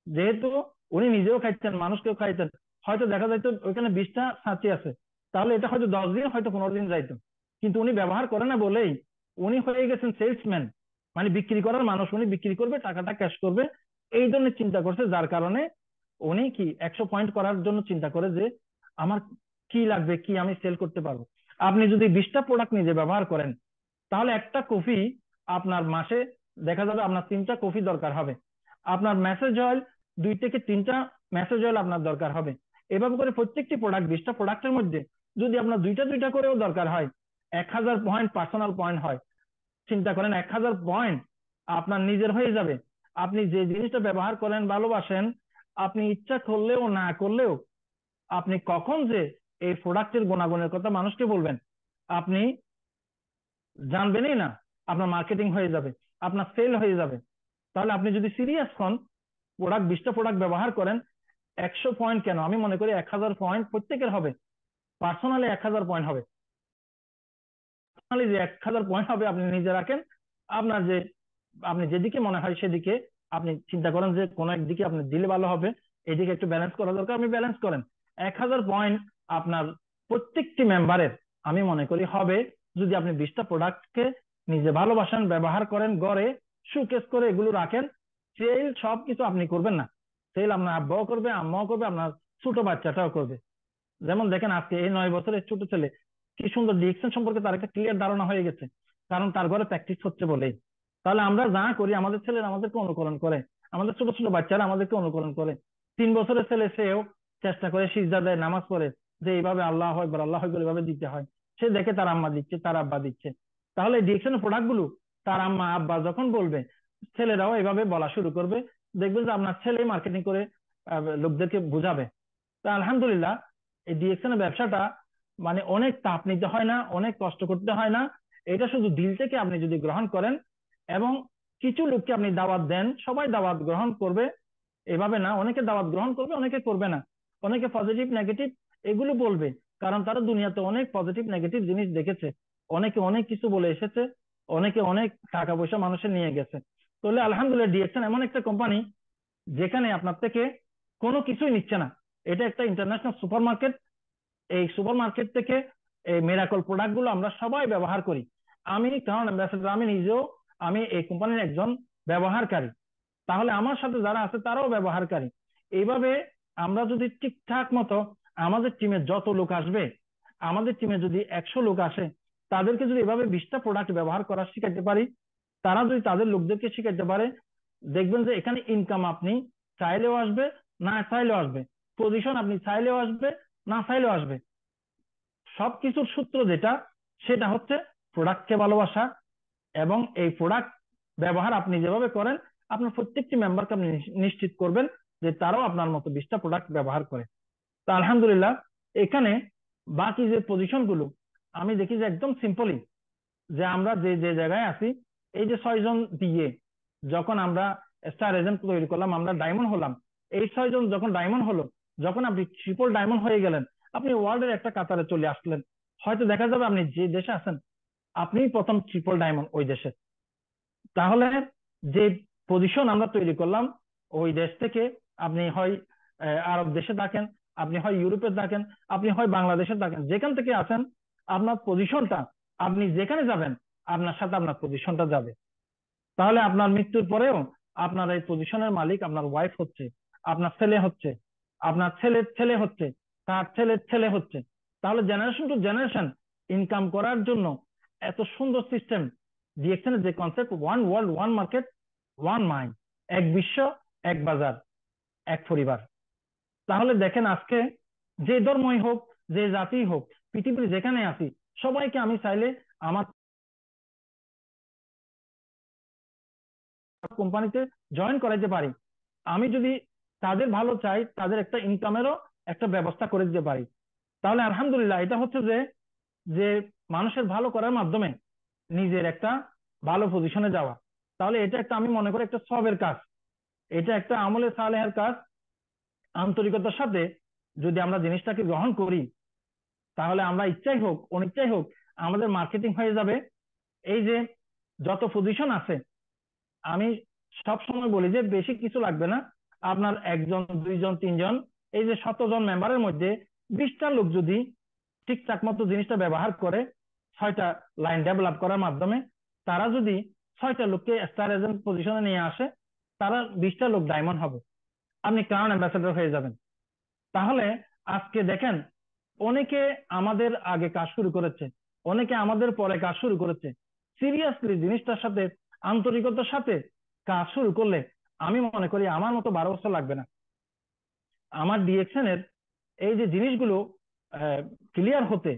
যেহেতু উনি নিজেও খাইতেন, মানুষকেও খাইতেন, হয়তো দেখা যাইতো ওইখানে 20টা ছাঁচি আছে, তাহলে এটা হয়তো 10 দিন, হয়তো 15 দিন যাইতো। কিন্তু উনি ব্যবহার করে না বলেই উনি হয়ে গেছেন সেলসম্যান, মানে বিক্রি করার মানুষ, উনি বিক্রি করবে, টাকাটা ক্যাশ করবে, এই ধরনের চিন্তা করছে। যার কারণে উনি কি 100 পয়েন্ট করার জন্য চিন্তা করে যে আমার কি লাগবে, কি আমি সেল করতে পারবো। আপনি যদি 20টা প্রোডাক্ট নিজে ব্যবহার করেন, তাহলে একটা কফি আপনার মাসে দেখা যাবে আপনার 3টা কফি দরকার হবে। আপনার মেসেজ অয়েল 2 থেকে 3টা মেসেজ অয়েল আপনার দরকার হবে। এভাবে করে প্রত্যেকটি প্রোডাক্ট, 20টা প্রোডাক্টের মধ্যে যদি আপনার 2টা করেও দরকার হয়, 1,000 পয়েন্ট পার্সোনাল পয়েন্ট হয়। চিন্তা করেন 1,000 পয়েন্ট আপনার নিজের হয়ে যাবে। আপনি যে জিনিসটা ব্যবহার করেন, ভালোবাসেন, আপনি ইচ্ছা করলেও না করলেও আপনি কখন যে এই প্রোডাক্টের গুণাগুণের কথা মানুষকে বলবেন, আপনি জানবেনই না। আপনার মার্কেটিং হয়ে যাবে, আপনার সেল হয়ে যাবে। তাহলে আপনি যদি সিরিয়াস হন, প্রোডাক্ট, 20টা প্রোডাক্ট ব্যবহার করেন, 100 পয়েন্ট কেন, আমি মনে করি 1,000 পয়েন্ট প্রত্যেকের হবে। পার্সোনালি 1,000 পয়েন্ট হবে। পার্সোনালি যে 1,000 পয়েন্ট হবে আপনি নিজে রাখেন। আপনার যে, আপনি যেদিকে মনে হয় সেদিকে আপনি চিন্তা করেন যে কোন একদিকে আপনি দিলে ভালো হবে, এদিকে একটু ব্যালেন্স করা দরকার, আপনি ব্যালেন্স করেন। 1,000 পয়েন্ট আপনার প্রত্যেকটি মেম্বারের আমি মনে করি হবে যদি আপনি 20টা প্রোডাক্টকে নিজে ভালোবাসেন, ব্যবহার করেন, গড়ে শোকেস করে এগুলো রাখেন। সেল সবকিছু আপনি করবেন না, সেল আপনার আব্বাও করবে, আম্মাও করবে, আপনার ছোট বাচ্চাটাও করবে। যেমন দেখেন আজকে এই 9 বছরের ছোট ছেলে কি সুন্দর ডিএক্সএন সম্পর্কে তার একটা ক্লিয়ার ধারণা হয়ে গেছে, কারণ তার ঘরে প্র্যাকটিস হচ্ছে বলেই। তাহলে আমরা যা করি আমাদের ছেলেরা আমাদেরকে অনুকরণ করে, আমাদের ছোট ছোট বাচ্চারা আমাদেরকে অনুকরণ করে। 3 বছরের ছেলে সেও চেষ্টা করে, সিজদা দেয়, নামাজ পড়ে, যে এইভাবে আল্লাহ আকবার আল্লাহ আকবার এইভাবে দিতে হয়। সে দেখে তার আম্মা দিচ্ছে, তার আব্বা দিচ্ছে। তাহলে ডিএক্সএন প্রোডাক্ট গুলো তার আম্মা আব্বা যখন বলবে, ছেলেরাও এভাবে বলা শুরু করবে। দেখবেন যে আপনার ছেলে মার্কেটিং করে লোকদেরকে বুঝাবে। তা আলহামদুলিল্লাহ এই ডিএক্সএন এর ব্যবসাটা মানে অনেক তাপ নিতে হয় না, অনেক কষ্ট করতে হয় না। এটা শুধু দিল থেকে আপনি যদি গ্রহণ করেন এবং কিছু লোককে আপনি দাওয়াত দেন, সবাই দাওয়াত গ্রহণ করবে এভাবে না, অনেকে দাওয়াত গ্রহণ করবে, অনেকে করবে না, অনেকে পজিটিভ নেগেটিভ এগুলো বলবে, কারণ তারা দুনিয়াতে অনেক পজিটিভ নেগেটিভ জিনিস দেখেছে। অনেকে অনেক কিছু বলে এসেছে, অনেকে অনেক টাকা পয়সা মানুষের নিয়ে গেছে। তাহলে আলহামদুলিল্লাহ ডিএক্সএন এমন একটা কোম্পানি যেখানে আপনার থেকে কোনো কিছুই নিচ্ছে না। এটা একটা ইন্টারন্যাশনাল সুপার মার্কেট। এই সুপার মার্কেট থেকে এই মিরাকল প্রোডাক্ট গুলো আমরা সবাই ব্যবহার করি। আমি কারণ অ্যাম্বাসেডর, আমি নিজেও আমি এই কোম্পানির একজন ব্যবহারকারী। তাহলে আমার সাথে যারা আছে তারাও ব্যবহারকারী। এইভাবে আমরা যদি ঠিকঠাক মতো আমাদের টিমে যত লোক আসবে, আমাদের টিমে যদি 100 লোক আসে, তাদেরকে যদি এভাবে 20টা প্রোডাক্ট ব্যবহার করা শিখাতে পারি, তারা যদি তাদের লোকদেরকে শিখাতে পারে, দেখবেন যে এখানে ইনকাম আপনি চাইলেও আসবে, না চাইলেও আসবে। পজিশন আপনি চাইলেও আসবে, না চাইলেও আসবে। সবকিছুর সূত্র যেটা, সেটা হচ্ছে প্রোডাক্টকে ভালোবাসা এবং এই প্রোডাক্ট ব্যবহার আপনি যেভাবে করেন, আপনার প্রত্যেকটি মেম্বারকে আপনি নিশ্চিত করবেন যে তারাও আপনার মতো 20টা প্রোডাক্ট ব্যবহার করে। তা আলহামদুলিল্লাহ এখানে বাকি যে পজিশন গুলো আমি দেখি যে একদম সিম্পলি, যে আমরা যে যে জায়গায় আছি, এই যে 6 জন দিয়ে যখন আমরা স্টার এজেন্ট তৈরি করলাম, আমরা ডায়মন্ড হলাম। এই 6 জন যখন ডায়মন্ড হলো, যখন আপনি ট্রিপল ডায়মন্ড হয়ে গেলেন, আপনি ওয়ার্ল্ডের একটা কাতারে চলে আসলেন। হয়তো দেখা যাবে আপনি যে দেশে আছেন, আপনি প্রথম ট্রিপল ডায়মন্ড ওই দেশে। তাহলে যে পজিশন আমরা তৈরি করলাম, ওই দেশ থেকে আপনি হয় আরব দেশে থাকেন, আপনি হয় ইউরোপে থাকেন, আপনি হয় বাংলাদেশে থাকেন, যেখান থেকে আছেন, আপনার পজিশনটা আপনি যেখানে যাবেন আপনার সাথে আপনার পজিশনটা যাবে। তাহলে আপনার মৃত্যুর পরেও আপনার এই পজিশনের মালিক আপনার ওয়াইফ হচ্ছে, আপনার ছেলে হচ্ছে, আপনার ছেলের ছেলে হচ্ছে, তার ছেলের ছেলে হচ্ছে। তাহলে জেনারেশন টু জেনারেশন ইনকাম করার জন্য এত সুন্দর সিস্টেম। ডিএক্সএন এর যে concept, one world one market one mind, এক বিশ্ব এক বাজার এক পরিবার। তাহলে দেখেন আজকে যে ধর্মই হোক, যে জাতিই হোক, পৃথিবীর যেখানে আছি, সবাইকে আমি চাইলে আমার কোম্পানিতে জয়েন করাইতে পারি। আমি যদি তাদের ভালো চাই, তাদের একটা ইনকামেরও একটা ব্যবস্থা করে দিতে পারি। তাহলে আলহামদুলিল্লাহ এটা হচ্ছে যে যে মানুষের ভালো করার মাধ্যমে নিজের একটা ভালো পজিশনে যাওয়া। তাহলে এটা একটা আমি মনে করি একটা সবের কাজ, এটা একটা আমলে সালেহের কাজ। আন্তরিকতার সাথে যদি আমরা জিনিসটাকে গ্রহণ করি, তাহলে আমরা ইচ্ছাই হোক অনিচ্ছাই হোক আমাদের মার্কেটিং হয়ে যাবে। এই যে যত পজিশন আছে, আমি সব সময় বলি যে বেশি কিছু লাগবে না। আপনার 1 জন 2 জন 3 জন, এই যে 17 জন মেম্বারের মধ্যে 20টা লোক যদি ঠিকঠাক মতো জিনিসটা ব্যবহার করে, 6টা লাইন ডেভেলপ করার মাধ্যমে তারা যদি 6টা লোককে স্টার এজেন্ট পজিশনে নিয়ে আসে, তারা 20টা লোক ডায়মন্ড হবে, আপনি ক্রাউন অ্যাম্বাসেডর হয়ে যাবেন। তাহলে আজকে দেখেন অনেকে আমাদের আগে কাজ শুরু করেছে, অনেকে আমাদের পরে কাজ শুরু করেছে। সিরিয়াসলি জিনিসটার সাথে আন্তরিকতার সাথে কাজ শুরু করলে আমি মনে করি আমার মতো 12 বছর লাগবে না। আমার ডিএক্সএন এর এই যে জিনিসগুলো ক্লিয়ার হতে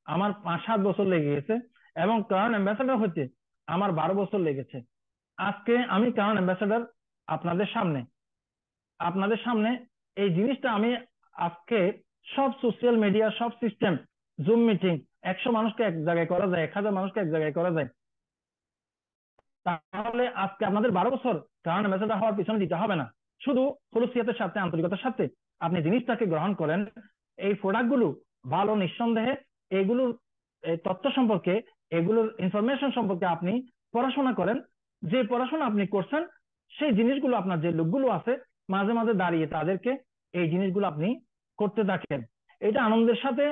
আমার 5-7 বছর লেগে গেছে, এবং কারণ অ্যাম্বাসেডর হতে আমার 12 বছর লেগেছে। আজকে আমি কারণ অ্যাম্বাসেডর আপনাদের সামনে, আপনাদের সামনে এই জিনিসটা আমি আজকে সব সোশ্যাল মিডিয়া সব সিস্টেম, জুম মিটিং, 100 মানুষকে এক জায়গায় করা যায়, 1000 মানুষকে এক জায়গায় করা যায়। তাহলে আজকে আপনাদের 12 বছর কারণ অ্যাম্বাসেডর হওয়ার পিছনে দিতে হবে না। শুধু খলুসিয়াতের সাথে আন্তরিকতার সাথে আপনি জিনিসটাকে গ্রহণ করেন। এই প্রোডাক্টগুলো ভালো নিঃসন্দেহে, এগুলোর তথ্য সম্পর্কে, এগুলোর ইনফরমেশন সম্পর্কে আপনি পড়াশোনা করেন। যে পড়াশোনা আপনি করছেন সেই জিনিসগুলো আপনার যে লোকগুলো আছে মাঝে মাঝে দাঁড়িয়ে তাদেরকে এই জিনিসগুলো আপনি করতে থাকেন। এটা আনন্দের সাথে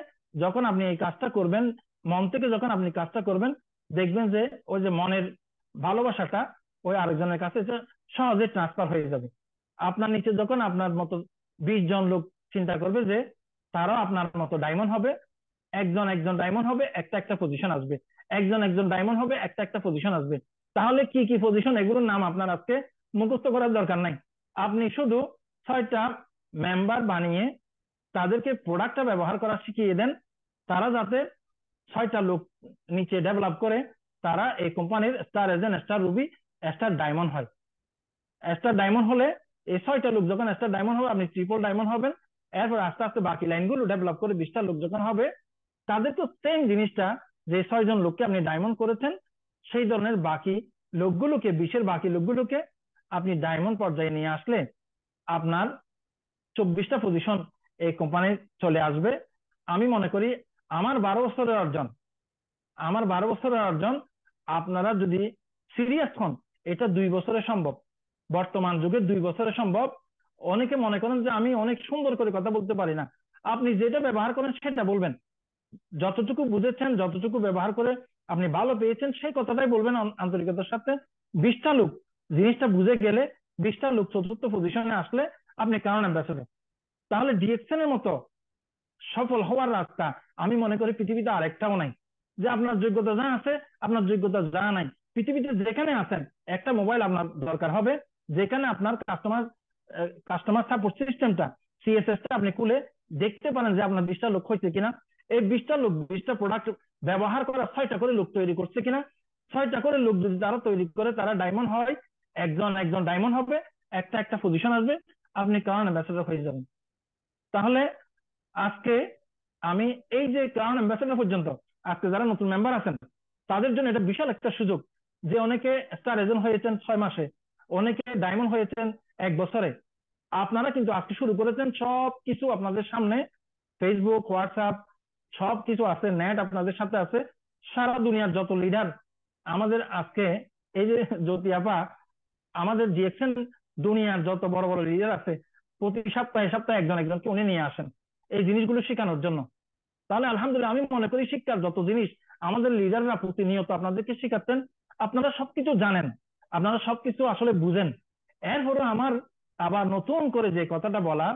যখন আপনি এই কাজটা করবেন, মন থেকে যখন আপনি কাজটা করবেন, দেখবেন যে ওই যে মনের ভালোবাসাটা ওই আরেকজনের কাছে সহজে ট্রান্সফার হয়ে যাবে। আপনার নিচে যখন আপনার মতো 20 জন লোক চিন্তা করবে যে তারাও আপনার মতো ডায়মন্ড হবে, একজন একজন ডায়মন্ড হবে, একটা একটা পজিশন আসবে, একজন একজন ডায়মন্ড হবে, একটা একটা পজিশন আসবে। তাহলে কি কি পজিশন, এগুলোর নাম আপনার আজকে মুখস্থ করার দরকার নাই। আপনি শুধু 6টা মেম্বার বানিয়ে তাদেরকে প্রোডাক্টটা ব্যবহার করা শিখিয়ে দেন, তারা যাতে 6টা লোক নিচে ডেভেলপ করে তারা এই কোম্পানির star agent, star Ruby, star diamond হয়। স্টার ডায়মন্ড হলে এই 6টা লোক যখন স্টার ডায়মন্ড হবে, আপনি ট্রিপল ডায়মন্ড হবেন। এরপর আস্তে আস্তে বাকি লাইনগুলো ডেভেলপ করে 20টা লোক যখন হবে, তাদের তো সেম জিনিসটা, যে 6জন লোককে আপনি ডায়মন্ড করেছেন, সেই ধরনের বাকি লোকগুলোকে, 20-এর বাকি লোকগুলোকে আপনি ডায়মন্ড পর্যায়ে নিয়ে আসলে আপনার 24টা পজিশন এই কোম্পানি চলে আসবে। আমি মনে করি আমার 12 বছরের অর্জন, আমার 12 বছরের অর্জন আপনারা যদি সিরিয়াস হন, এটা 2 বছরে সম্ভব। বর্তমান যুগে 2 বছরে সম্ভব। অনেকে মনে করেন যে আমি অনেক সুন্দর করে কথা বলতে পারি না। আপনি যেটা ব্যবহার করেন সেটা বলবেন, যতটুকু বুঝেছেন, যতটুকু ব্যবহার করে আপনি ভালো পেয়েছেন সেই কথাটাই বলবেন আন্তরিকতার সাথে। 20টা লোক জিনিসটা বুঝে গেলে, 20টা লোক চতুর্থ পজিশনে আসলে আপনি কারণ অ্যাম্বাসেডর। তাহলে ডিএক্সএন এর মতো সফল হওয়ার রাস্তা আমি মনে করি পৃথিবীতে আরেকটাও নাই। যে আপনার যোগ্যতা যা আছে, আপনার যোগ্যতা যা নাই, পৃথিবীতে যেখানে আছেন একটা মোবাইল আপনার দরকার হবে, যেখানে আপনার কাস্টমার সাপোর্ট সিস্টেমটা, সিএসএসটা আপনি খুলে দেখতে পারেন যে আপনার 20টা লোক হয়েছে কিনা, এই 20টা লোক 20টা প্রোডাক্ট ব্যবহার করা 6টা করে লোক তৈরি করছে কিনা। 6টা করে লোক যদি তারা তৈরি করে তারা ডায়মন্ড হয়, একজন একজন ডায়মন্ড হবে, একটা একটা পজিশন আসবে, আপনি কারণ অ্যাম্বাসেডর হয়ে যাবেন। তাহলে আজকে আমি এই যে ক্রাউন অ্যাম্বাসেডর পর্যন্ত আজকে যারা নতুন মেম্বার আছেন তাদের জন্য এটা বিশাল একটা সুযোগ, যে অনেকে স্টার এজেন্ট হয়েছেন 6 মাসে, অনেকে ডায়মন্ড হয়েছেন 1 বছরে। আপনারা কিন্তু আজকে শুরু করেছেন, সব কিছু আপনাদের সামনে, ফেসবুক, হোয়াটসঅ্যাপ সব কিছু আছে, নেট আপনাদের সাথে আছে। সারা দুনিয়ার যত লিডার আমাদের আজকে, এই যে জ্যোতি আপা, আমাদের ডিএক্সএন দুনিয়ার যত বড় বড় লিডার আছে, প্রতি সপ্তাহে সপ্তাহে একজন একজনকে উনি নিয়ে আসেন এই জিনিসগুলো শেখানোর জন্য। তাহলে আলহামদুলিল্লাহ আমি মনে করি শিক্ষার যত জিনিস আমাদের লিডাররা প্রতিনিয়ত আপনাদেরকে শেখাচ্ছেন। আপনারা সবকিছু জানেন, আপনারা সবকিছু আসলে বুঝেন। এরপরে আমার আবার নতুন করে যে কথাটা বলা,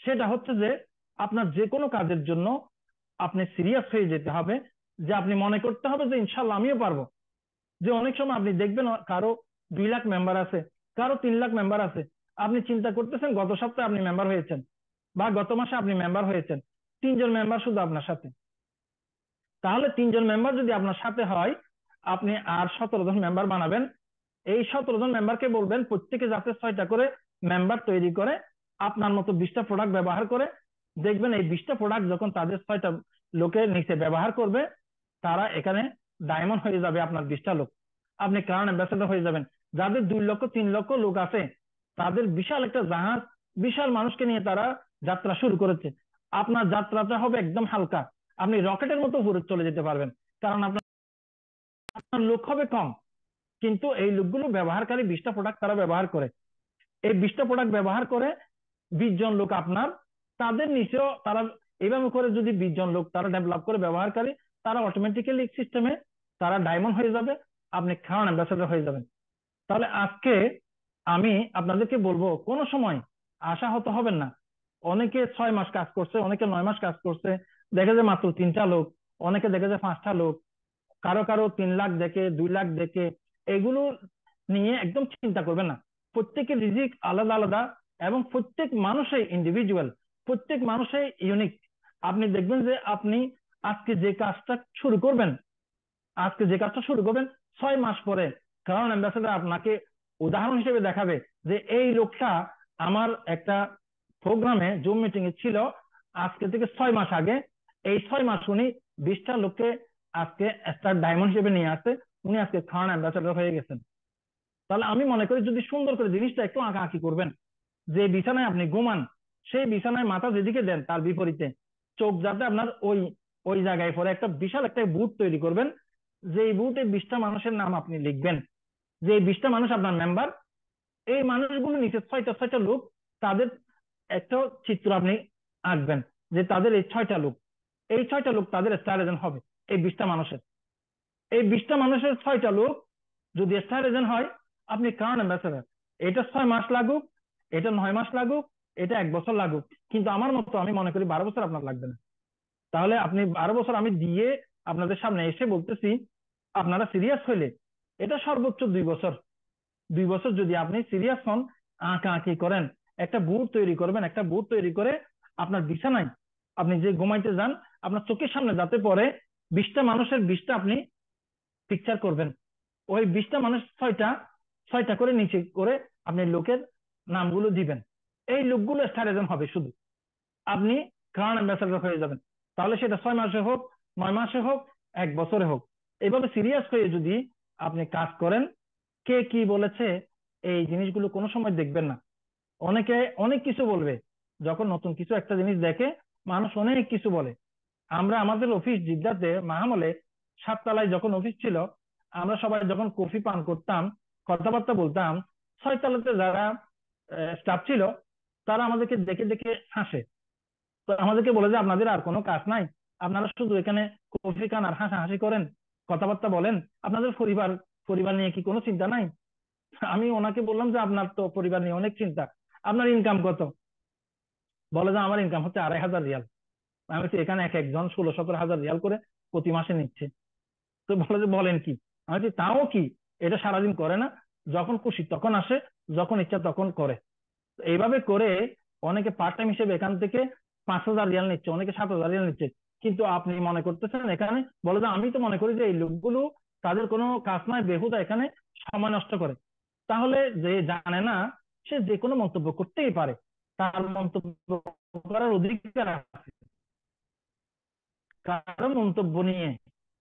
সেটা হচ্ছে যে আপনার যে কোনো কাজের জন্য আপনি সিরিয়াস হয়ে যেতে হবে, যে আপনি মনে করতে হবে যে ইনশাল্লাহ আমিও পারবো। যে অনেক সময় আপনি দেখবেন কারো 2 লাখ মেম্বার আছে, কারো 3 লাখ মেম্বার আছে, আপনি চিন্তা করতেছেন গত সপ্তাহে আপনি মেম্বার হয়েছেন বা গত মাসে আপনি মেম্বার হয়েছেন, 3জন মেম্বার শুধু আপনার সাথে। তাহলে 3জন মেম্বার যদি আপনার সাথে হয়, আপনি আর 17জন মেম্বার বানাবেন। এই 17জন মেম্বারকে বলবেন প্রত্যেকে যাতে 6টা করে মেম্বার তৈরি করে আপনার মতো 20টা প্রোডাক্ট ব্যবহার করে। দেখবেন এই 20টা প্রোডাক্ট যখন তাদের 6টা লোকের নিচে ব্যবহার করবে, তারা এখানে ডায়মন্ড হয়ে যাবে আপনার 20টা লোক, আপনি ক্রাউন অ্যাম্বাসেডর হয়ে যাবেন। যাদের 2 লক্ষ 3 লক্ষ লোক আছে, তাদের বিশাল একটা জাহাজ, বিশাল মানুষকে নিয়ে তারা যাত্রা শুরু করেছে। আপনার যাত্রাটা হবে একদম হালকা, আপনি রকেটের মতো উপরে চলে যেতে পারবেন, কারণ আপনার লোক হবে কম, কিন্তু এই লোকগুলো ব্যবহারকারী 20টা প্রোডাক্ট তারা ব্যবহার করে। এই 20টা প্রোডাক্ট ব্যবহার করে 20জন লোক আপনার, তাদের নিচেও তারা এইভাবে করে যদি 20জন লোক তারা ডেভেলপ করে ব্যবহারকারী, তারা অটোমেটিক্যালি সিস্টেমে তারা ডায়মন্ড হয়ে যাবে, আপনি ক্রাউন অ্যাম্বাসেডর হয়ে যাবেন। তাহলে আজকে আমি আপনাদেরকে বলবো কোনো সময় আশাহত হবেন না। অনেকে 6 মাস কাজ করছে, অনেকে 9 মাস কাজ করছে, দেখে যে মাত্র 3টা লোক, অনেকে দেখে যে 5টা লোক, কারো কারো 3 লাখ দেখে, 2 লাখ দেখে, এগুলো নিয়ে একদম চিন্তা করবেন না। প্রত্যেকের রিজিক আলাদা আলাদা এবং প্রত্যেক মানুষই ইন্ডিভিজুয়াল, প্রত্যেক মানুষই ইউনিক। আপনি দেখবেন যে আপনি আজকে যে কাজটা শুরু করবেন, আজকে যে কাজটা শুরু করবেন, 6 মাস পরে কারণ অ্যাম্বাসেডর আপনাকে উদাহরণ হিসেবে দেখাবে যে এই লোকটা আমার একটা প্রোগ্রামে জুম মিটিং এ ছিল আজকে থেকে 6 মাস আগে। এই 6 মাস উনি 20টা লোককে আজকে স্টার ডায়মন্ড হিসেবে নিয়ে আসছে, উনি আজকে খান অ্যাম্বাসেডর হয়ে গেছেন। তাহলে আমি মনে করি যদি সুন্দর করে জিনিসটা একটু আঁকাআঁকি করবেন, যে বিছানায় আপনি ঘুমান সেই বিছানায় মাথা যেদিকে দেন তার বিপরীতে চোখ যাতে আপনার ওই ওই জায়গায় পরে একটা বিশাল একটা বুট তৈরি করবেন, যে এই বুটে 20টা মানুষের নাম আপনি লিখবেন, যে এই 20টা মানুষ আপনার মেম্বার। এই মানুষগুলো নিচে 6টা লোক, তাদের একটা চিত্র আপনি আঁকবেন যে তাদের এই 6টা লোক, এই 6টা লোক তাদের স্টার এজেন্ট হবে। এই 20টা মানুষের। এই 20টা মানুষের 6টা লোক যদি স্টার এজেন্ট হয়, আপনি কারেন্ট অ্যাম্বাসেডর। এটা 6 মাস লাগুক, এটা 9 মাস লাগুক, এটা 1 বছর লাগুক, কিন্তু আমার মতো আমি মনে করি 12 বছর আপনার লাগবে না। তাহলে আপনি 12 বছর আমি দিয়ে আপনাদের সামনে এসে বলতেছি, আপনারা সিরিয়াস হইলে এটা সর্বোচ্চ 2 বছর। 2 বছর যদি আপনি সিরিয়াস হন, আঁকা আঁকি করেন, একটা বুট তৈরি করবেন, একটা বুট তৈরি করে আপনার বিছানায় আপনি যে ঘুমাইতে যান, আপনার চোখের সামনে যাতে পড়ে 20টা মানুষের 20টা আপনি পিকচার করবেন। ওই 20টা মানুষ 6টা 6টা করে নিচে করে আপনি লোকের নামগুলো দিবেন। এই লোকগুলো স্টার এজেন্ট হবে শুধু, আপনি ক্রাউন অ্যাম্বাসেডর হয়ে যাবেন। তাহলে সেটা 6 মাসে হোক, 9 মাসে হোক, 1 বছরে হোক, এইভাবে সিরিয়াস হয়ে যদি আপনি কাজ করেন, কে কি বলেছে এই জিনিসগুলো কোনো সময় দেখবেন না। অনেকে অনেক কিছু বলবে, যখন নতুন কিছু একটা জিনিস দেখে মানুষ অনেক কিছু বলে। আমরা আমাদের অফিস জিদ্দাতে মাহামলে 7 তলায় যখন অফিস ছিল, আমরা সবাই যখন কফি পান করতাম, কথাবার্তা বলতাম, 6 তলাতে যারা স্টাফ ছিল তারা আমাদেরকে দেখে দেখে হাসে। তো আমাদেরকে বলে যে আপনাদের আর কোনো কাজ নাই, আপনারা শুধু এখানে কফি খান আর হাসাহাসি করেন, কথাবার্তা বলেন, আপনাদের পরিবার পরিবার নিয়ে কি কোনো চিন্তা নাই? আমি ওনাকে বললাম যে আপনার তো পরিবার নিয়ে অনেক চিন্তা, আপনার ইনকাম কত? বলে যে আমার ইনকাম হচ্ছে 2,500 রিয়াল। আমি বলছি এখানে এক একজন 16-17 হাজার রিয়াল করে প্রতি মাসে নিচ্ছে। তো বলে যে বলেন কি? আমি বলছি তাও কি, এটা সারাদিন করে না, যখন খুশি তখন আসে, যখন ইচ্ছা তখন করে। তো এইভাবে করে অনেকে পার্ট টাইম হিসেবে এখান থেকে 5,000 রিয়াল নিচ্ছে, অনেকে 7,000 রিয়াল নিচ্ছে। কিন্তু আপনি মনে করতেছেন এখানে, বলে যে আমি তো মনে করি যে এই লোকগুলো তাদের কোনো কাজ নাই, বেহুদা এখানে সময় নষ্ট করে। তাহলে যে জানে না, সে যে কোনো মন্তব্য করতেই পারে, তার মন্তব্য করার অধিকার আছে। কারো মন্তব্য নিয়ে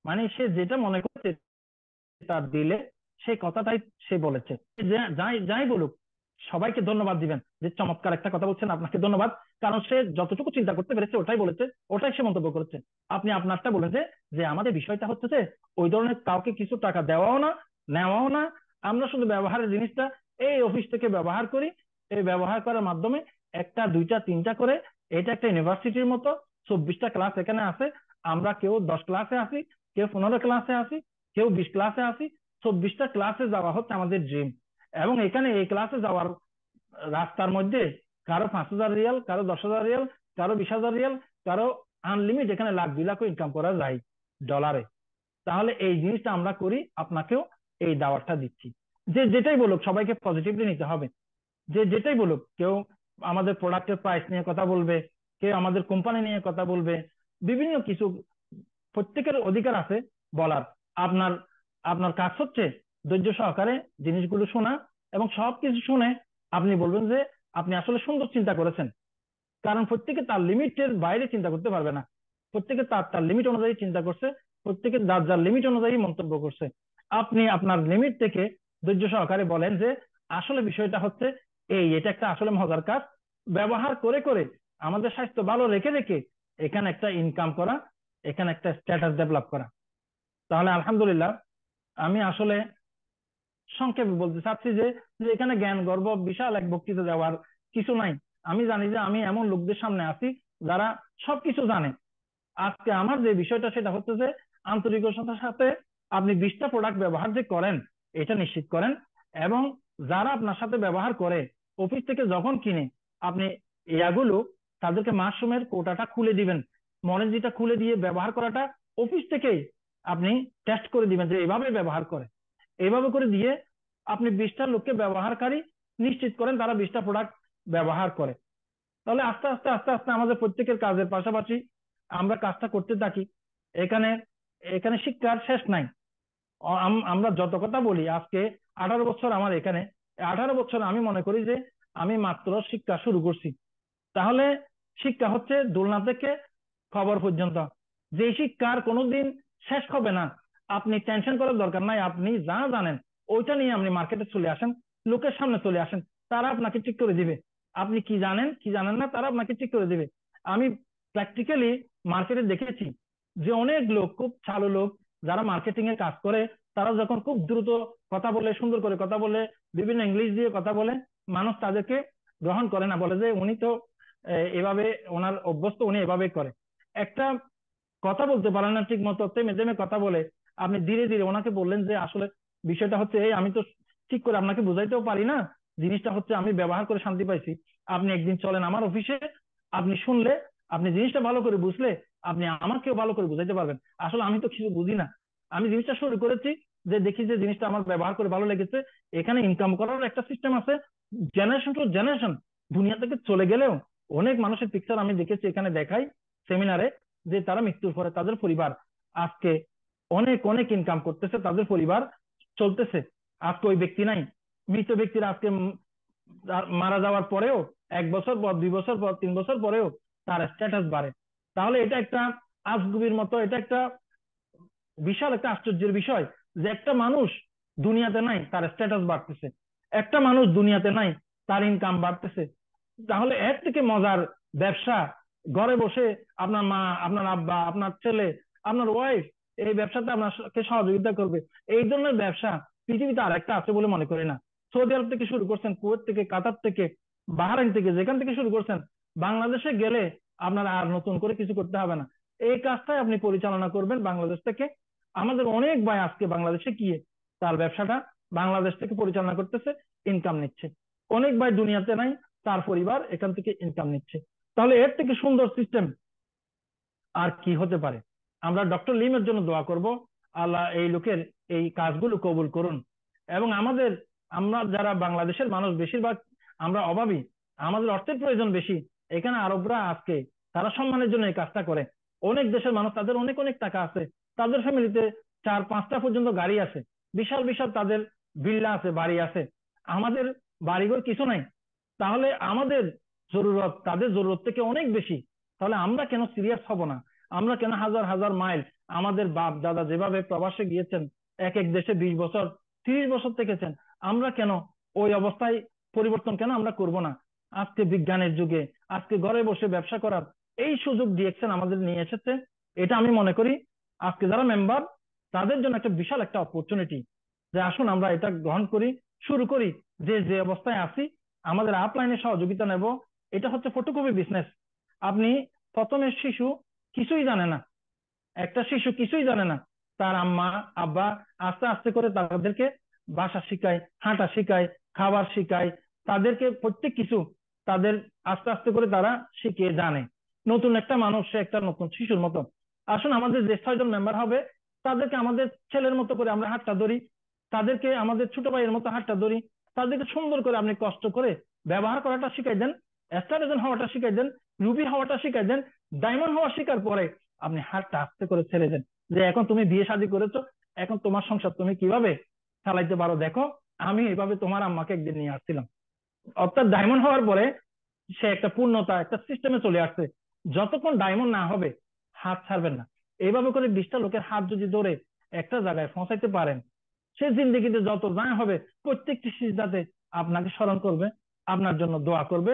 মানে সে যেটা মনে করছে তার দিলে সেই কথাটাই সে বলেছে। যাই যাই বলুক, সবাইকে ধন্যবাদ দিবেন যে চমৎকার একটা কথা বলছেন, আপনাকে ধন্যবাদ। কারণ সে যতটুকু চিন্তা করতে পেরেছে ওটাই বলেছে, ওটাই সে মন্তব্য করেছে। আপনি আপনারটা বলেন যে আমাদের বিষয়টা হচ্ছে যে ওই ধরনের কাউকে কিছু টাকা দেওয়াও না, নেওয়াও না, আমরা শুধু ব্যবহারের জিনিসটা এই অফিস থেকে ব্যবহার করি। এই ব্যবহার করার মাধ্যমে একটা দুইটা তিনটা করে, এটা একটা ইউনিভার্সিটির মতো, 24টা ক্লাস এখানে আছে। আমরা কেউ 10 ক্লাসে আসি, কেউ 15 ক্লাসে আসি, কেউ 20 ক্লাসে আসি। 24টা ক্লাসে যাওয়া হচ্ছে আমাদের ড্রিম। এবং এখানে এই ক্লাসে যাওয়ার রাস্তার মধ্যে কারো 5,000 রিয়াল, কারো 10,000 রিয়াল, কারো 20,000 রিয়াল, কারো আনলিমিট এখানে লাখ 2 লাখও ইনকাম করা যায় ডলারে। তাহলে এই জিনিসটা আমরা করি, আপনাকেও এই দাওয়াতটা দিচ্ছি। যে যেটাই বলুক সবাইকে পজিটিভলি নিতে হবে। যে যেটাই বলুক, কেউ আমাদের প্রোডাক্টের প্রাইস নিয়ে কথা বলবে, কেউ আমাদের কোম্পানি নিয়ে কথা বলবে, বিভিন্ন কিছু, প্রত্যেকের অধিকার আছে বলার। আপনার আপনার কাজ হচ্ছে ধৈর্য সহকারে জিনিসগুলো শোনা, এবং সবকিছু শুনে আপনি বলবেন যে আপনি আসলে সুন্দর চিন্তা করেছেন। কারণ প্রত্যেকে তার লিমিটের বাইরে চিন্তা করতে পারবে না, প্রত্যেকে তার তার লিমিট অনুযায়ী চিন্তা করছে, প্রত্যেকে যার যার লিমিট অনুযায়ী মন্তব্য করছে। আপনি আপনার লিমিট থেকে ধৈর্য সহকারে বলেন যে আসলে বিষয়টা হচ্ছে এই, এটা একটা আসলে মজার কাজ, ব্যবহার করে করে আমাদের স্বাস্থ্য ভালো রেখে রেখে এখানে একটা ইনকাম করা, এখানে একটা স্ট্যাটাস ডেভেলপ করা। তাহলে আলহামদুলিল্লাহ, আমি আসলে সংক্ষেপে বলতে চাচ্ছি যে যে এখানে জ্ঞান গর্ব বিশাল এক বক্তৃতা দেওয়ার কিছু নাই। আমি জানি যে আমি এমন লোকদের সামনে আছি যারা সবকিছু জানে। আজকে আমার যে বিষয়টা সেটা হচ্ছে যে আন্তরিকতার সাথে আপনি 20টা প্রোডাক্ট ব্যবহার যে করেন এটা নিশ্চিত করেন। এবং যারা আপনার সাথে ব্যবহার করে অফিস থেকে যখন কিনে, আপনি এগুলো তাদেরকে মাশরুমের কোটাটা খুলে দিবেন, মনেজিটা খুলে দিয়ে ব্যবহার করাটা অফিস থেকেই আপনি টেস্ট করে দিবেন যে এভাবে ব্যবহার করে। এইভাবে করে দিয়ে আপনি 20টা লোককে ব্যবহারকারী নিশ্চিত করেন তারা 20টা প্রোডাক্ট ব্যবহার করে। তাহলে আস্তে আস্তে আস্তে আস্তে আমাদের প্রত্যেকের কাজের পাশাপাশি আমরা কাজটা করতে থাকি। এখানে এখানে শিক্ষার শেষ নাই। আমরা যত কথা বলি, আজকে 18 বছর আমার এখানে, 18 বছর আমি মনে করি যে আমি মাত্র শিক্ষা শুরু করছি। তাহলে শিক্ষা হচ্ছে দোলনা থেকে খবর পর্যন্ত, যে শিক্ষার কোনোদিন শেষ হবে না। আপনি টেনশন করার দরকার নাই, আপনি যা জানেন ওইটা নিয়ে আপনি মার্কেটে চলে আসেন, লোকের সামনে চলে আসেন, তারা আপনাকে ঠিক করে দিবে। আপনি কি জানেন কি জানেন না, তারা আপনাকে ঠিক করে দিবে। আমি প্র্যাকটিক্যালি মার্কেটে দেখেছি যে অনেক লোক, খুব চালু লোক যারা মার্কেটিং এ কাজ করে, তারা যখন খুব দ্রুত কথা বলে, সুন্দর করে কথা বলে, বিভিন্ন ইংলিশ দিয়ে কথা বলে, মানুষ তাদেরকে গ্রহণ করে না, বলে যে উনি তো এভাবে ওনার অভ্যস্ত, উনি এভাবে করে। একটা কথা বলতে পারেন না ঠিক মতো, থেমে থেমে কথা বলে, আপনি ধীরে ধীরে ওনাকে বললেন যে আসলে বিষয়টা হচ্ছে এই, আমি তো ঠিক করে আপনাকে বুঝাইতেও পারি না, জিনিসটা হচ্ছে আমি ব্যবহার করে শান্তি পাইছি, আপনি একদিন চলেন আমার অফিসে, আপনি শুনলে, আপনি জিনিসটা ভালো করে বুঝলে আপনি আমাকেও ভালো করে বুঝাইতে পারবেন। আসলে আমি তো কিছু বুঝি না, আমি জিনিসটা শুরু করেছি যে দেখি যে জিনিসটা আমার ব্যবহার করে ভালো লেগেছে, এখানে ইনকাম করার একটা সিস্টেম আছে, জেনারেশন টু জেনারেশন দুনিয়া থেকে চলে গেলেও অনেক মানুষের পিকচার আমি দেখেছি এখানে দেখাই সেমিনারে, যে তারা মৃত্যুর পরে তাদের পরিবার আজকে অনেক অনেক ইনকাম করতেছে, তাদের পরিবার চলতেছে। আজকে ওই ব্যক্তি নাই, মৃত ব্যক্তির আজকে মারা যাওয়ার পরেও 1 বছর পর, 2 বছর পর, 3 বছর পরেও তার স্ট্যাটাস বাড়ে। তাহলে এটা একটা আজগুবির মতো, এটা একটা বিশাল একটা আশ্চর্যের বিষয় যে একটা মানুষ দুনিয়াতে নাই তার স্ট্যাটাস বাড়তেছে, একটা মানুষ দুনিয়াতে নাই তার ইনকাম বাড়তেছে। তাহলে এর থেকে মজার ব্যবসা ঘরে বসে আপনার মা, আপনার আব্বা, আপনার ছেলে, আপনার ওয়াইফ এই ব্যবসাতে আপনাকে সহযোগিতা করবে, এই ধরনের ব্যবসা পৃথিবীতে আর একটা আছে বলে মনে করি না। সৌদি আরব থেকে শুরু করছেন, কুয়েত থেকে, কাতার থেকে, বাহরাইন থেকে, যেখান থেকে শুরু করছেন, বাংলাদেশে গেলে আপনার আর নতুন করে কিছু করতে হবে না, এই কাজটাই আপনি পরিচালনা করবেন বাংলাদেশ থেকে। আমাদের অনেক ভাই আজকে বাংলাদেশে গিয়ে তার ব্যবসাটা বাংলাদেশ থেকে পরিচালনা করতেছে, ইনকাম নিচ্ছে। অনেক ভাই দুনিয়াতে নাই, তার পরিবার এখান থেকে ইনকাম নিচ্ছে। তাহলে এর থেকে সুন্দর সিস্টেম আর কি হতে পারে? আমরা ডক্টর লিমের জন্য দোয়া করব, আল্লাহ এই লোকের এই কাজগুলো কবুল করুন। এবং আমরা যারা বাংলাদেশের মানুষ বেশিরভাগ আমরা অভাবী, আমাদের অর্থের প্রয়োজন বেশি, এখানে আরবরা আজকে তারা সম্মানের জন্য এই কাজটা করে। অনেক দেশের মানুষ তাদের অনেক অনেক টাকা আছে, তাদের ফ্যামিলিতে 4-5টা পর্যন্ত গাড়ি আছে, বিশাল বিশাল তাদের বিল্লা আছে, বাড়ি আছে, আমাদের বাড়িঘর কিছু নাই। তাহলে আমাদের জরুরত তাদের জরুরত থেকে অনেক বেশি। তাহলে আমরা কেন সিরিয়াস হব না? আমরা কেন হাজার হাজার মাইল, আমাদের বাপ দাদা যেভাবে প্রবাসে গিয়েছেন, এক এক দেশে 20 বছর 30 বছর থেকেছেন, আমরা কেন ওই অবস্থায় পরিবর্তন কেন আমরা করব না? আজকে বিজ্ঞানের যুগে আজকে ঘরে বসে ব্যবসা করার এই সুযোগ ডিএক্সএন আমাদের নিয়ে এসেছে। এটা আমি মনে করি আজকে যারা মেম্বার তাদের জন্য একটা বিশাল একটা অপরচুনিটি, যে আসুন আমরা এটা গ্রহণ করি, শুরু করি। যে যে অবস্থায় আছি আমাদের আপলাইনে সহযোগিতা নেব। এটা হচ্ছে ফটোকপি বিজনেস। আপনি প্রথমে শিশু কিছুই জানে না, একটা শিশু কিছুই জানে না, তার আম্মা আব্বা আস্তে আস্তে করে তাদেরকে ভাষা শিখায়, হাঁটা শিখায়, খাবার শিখায়, তাদেরকে প্রত্যেক কিছু তাদের আস্তে আস্তে করে তারা শিখে জানে। নতুন একটা মানুষ, সে একটা নতুন শিশুর মতো। আসুন আমাদের যে 6 জন মেম্বার হবে তাদেরকে আমাদের ছেলের মতো করে আমরা হাতটা ধরি, তাদেরকে আমাদের ছোট ভাইয়ের মতো হাতটা ধরি, তাদেরকে সুন্দর করে আপনি কষ্ট করে ব্যবহার করাটা শিখাই দেন, স্টার এজেন্ট হওয়াটা শিখাই দেন, রুবি হওয়াটা শিখাই দেন। ডায়মন্ড হওয়া শেখার পরে আপনি হাতটা আস্তে করে ছেড়ে দেন, যে এখন তুমি বিয়ে শাদী করেছো, এখন তোমার সংসার তুমি কিভাবে চালাইতে পারো দেখো, আমি এইভাবে তোমার আম্মাকে একদিন নিয়ে আসছিলাম। অর্থাৎ ডায়মন্ড হওয়ার পরে সে একটা পূর্ণতা, একটা সিস্টেমে চলে আসছে। যতক্ষণ ডায়মন্ড না হবে হাত ছাড়বেন না। এইভাবে করে 20টা লোকের হাত যদি ধরে একটা জায়গায় পৌঁছাইতে পারেন, সে জিন্দগিতে যত যা হবে প্রত্যেকটি সিজদাতে আপনাকে স্মরণ করবে, আপনার জন্য দোয়া করবে।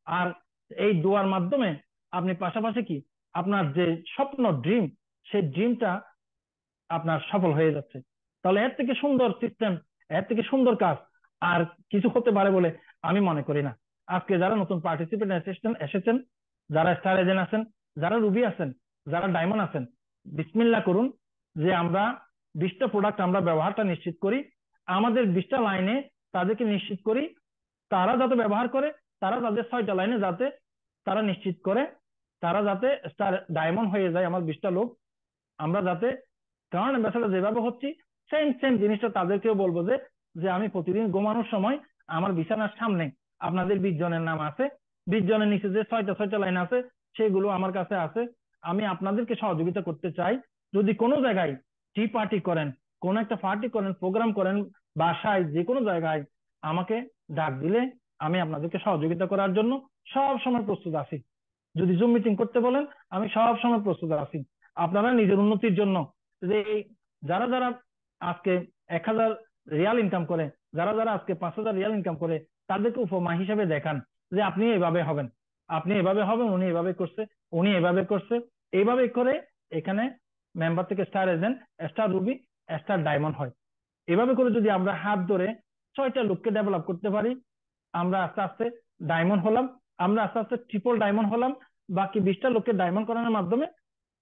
আর এই দোয়ার মাধ্যমে আপনি পাশাপাশি কি আপনার যে স্বপ্ন ড্রিম, সেই ড্রিমটা আপনার সফল হয়ে যাচ্ছে। তাহলে এর থেকে সুন্দর সিস্টেম, এর থেকে সুন্দর কাজ আর কিছু হতে পারে বলে আমি মনে করি না। আজকে যারা নতুন পার্টিসিপেন্ট এসেছেন, যারা স্টার এজেন্ট আছেন, যারা রুবি আছেন, যারা ডায়মন্ড আছেন, বিসমিল্লাহ করুন যে আমরা 20টা প্রোডাক্ট আমরা ব্যবহারটা নিশ্চিত করি, আমাদের 20টা লাইনে তাদেরকে নিশ্চিত করি, তারা যাতে ব্যবহার করে, তারা তাদের 6টা লাইনে যাতে তারা নিশ্চিত করে, তারা যাতে স্টার ডায়মন্ড হয়ে যায় আমার 20টা লোক। আমরা যাতে, কারণ অ্যাম্বাসেডর যেভাবে হচ্ছি সেম সেম জিনিসটা তাদেরকেও বলবো যে যে আমি প্রতিদিন ঘুমানোর সময় আমার বিছানার সামনে আপনাদের 20 জনের নাম আছে, 20 জনের নিচে যে 6টা লাইন আছে সেগুলো আমার কাছে আছে। আমি আপনাদেরকে সহযোগিতা করতে চাই। যদি কোনো জায়গায় টি পার্টি করেন, কোনো একটা পার্টি করেন, প্রোগ্রাম করেন, বাসায় যে কোনো জায়গায় আমাকে ডাক দিলে আমি আপনাদেরকে সহযোগিতা করার জন্য সব সময় প্রস্তুত আছি। যদি জুম মিটিং করতে বলেন আমি সব সময় প্রস্তুত আছি। আপনারা নিজের উন্নতির জন্য, যে যারা যারা আজকে 1000 রিয়াল ইনকাম করে, যারা যারা আজকে 5000 রিয়াল ইনকাম করে, তাদেরকে উপমা হিসেবে দেখান যে আপনি এভাবে হবেন, আপনি এভাবে হবেন, উনি এভাবে করছে, উনি এভাবে করছে। এইভাবে করে এখানে মেম্বার থেকে star agent, star Ruby, star diamond হয়। এভাবে করে যদি আমরা হাত ধরে 6টা লোককে ডেভেলপ করতে পারি, আমরা আস্তে আস্তে ডায়মন্ড হলাম, আমরা আস্তে আস্তে ট্রিপল ডায়মন্ড হলাম। বাকি 20টা লোককে ডায়মন্ড করানোর মাধ্যমে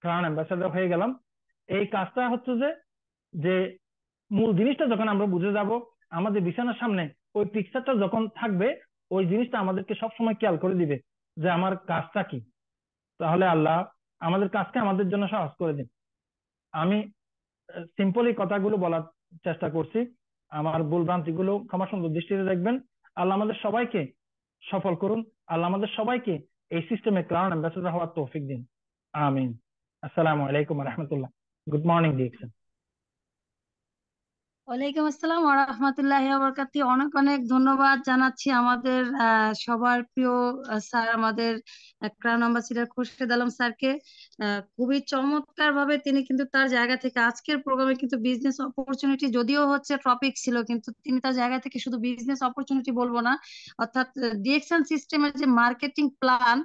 ক্রাউন অ্যাম্বাসেডর হয়ে গেলাম। এই কাজটা হচ্ছে যে যে মূল জিনিসটা যখন আমরা বুঝে যাব, আমাদের বিছানার সামনে ওই পিকচারটা যখন থাকবে, ওই জিনিসটা আমাদেরকে সবসময় খেয়াল করে দিবে যে আমার কাজটা কি। তাহলে আল্লাহ আমাদের কাজকে আমাদের জন্য সহজ করে দিন। আমি সিম্পলি কথাগুলো বলার চেষ্টা করছি, আমার ভুল ভ্রান্তি গুলো ক্ষমা সুন্দর দৃষ্টিতে দেখবেন। আল্লাহ আমাদের সবাইকে সফল করুন। আল্লাহ আমাদের সবাইকে এই সিস্টেমে ক্রাউন অ্যাম্বাসেডর হওয়ার তৌফিক দিন। আমিন। আসসালামু আলাইকুম রহমতুল্লাহ। Good morning DXN. ওয়ালাইকুম আসসালাম ওয়া রাহমাতুল্লাহি ওয়া বারাকাতুহু। অনেক অনেক ধন্যবাদ জানাচ্ছি আমাদের সবার প্রিয় স্যার, আমাদের ক্রাউন অ্যাম্বাসিডর খুরশেদ আলম স্যারকে। খুবই চমৎকার ভাবে তিনি কিন্তু তার জায়গা থেকে আজকের প্রোগ্রামে কিন্তু বিজনেস অপরচুনিটি যদিও হচ্ছে টপিক ছিল, কিন্তু তিনি তার জায়গা থেকে শুধু বিজনেস অপরচুনিটি বলবো না, অর্থাৎ ডিএক্সএন সিস্টেমের যে মার্কেটিং প্ল্যান,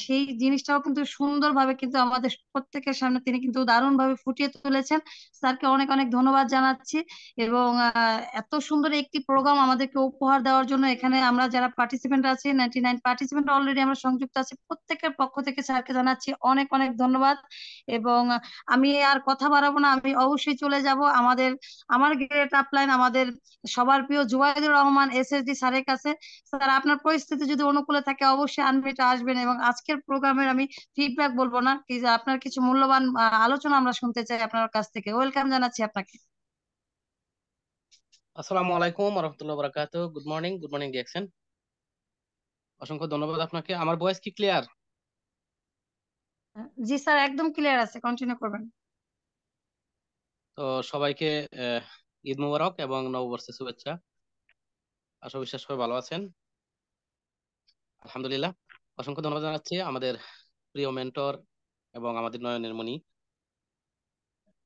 সেই জিনিসটাও কিন্তু সুন্দরভাবে কিন্তু আমাদের প্রত্যেকের সামনে তিনি কিন্তু দারুণভাবে ফুটিয়ে তুলেছেন। স্যারকে অনেক অনেক ধন্যবাদ জানাচ্ছি। এবং এত সুন্দর একটি প্রোগ্রাম আমাদেরকে উপহার দেওয়ার জন্য এখানে আমরা যারা পার্টিসিপেন্ট আছি, 99 পার্টিসিপেন্ট অলরেডি আমরা সংযুক্ত আছি, প্রত্যেকের পক্ষ থেকে স্যারকে জানাচ্ছি অনেক অনেক ধন্যবাদ। এবং আমি আর কথা বাড়াবো না, আমি অবশ্যই চলে যাব আমার গ্রেট আপলাইন, আমাদের সবার প্রিয় জুবাইদুর রহমান এসএসডি স্যারের কাছে। স্যার, আপনার পরিস্থিতি যদি অনুকূলে থাকে অবশ্যই আনমিটে আসবেন, এবং আজকের প্রোগ্রামের আমি ফিডব্যাক বলবো না, কি যে আপনার কিছু মূল্যবান আলোচনা আমরা শুনতে চাই আপনার কাছ থেকে। ওয়েলকাম জানাচ্ছি আপনাকে। আসসালামু আলাইকুম রহমতুল্লাহ বরাকাতুহ। Good morning, good morning DXN. অসংখ্য ধন্যবাদ আপনাকে। আমার ভয়েস কি ক্লিয়ার? জি স্যার, একদম ক্লিয়ার আছে, কন্টিনিউ করবেন। তো সবাইকে আহ, ঈদ মুবারক এবং নববর্ষের শুভেচ্ছা। আশা বিশ্বাস সবাই ভালো আছেন, আলহামদুলিল্লাহ। অসংখ্য ধন্যবাদ জানাচ্ছি আমাদের প্রিয় মেন্টর এবং আমাদের নয়নের মণি।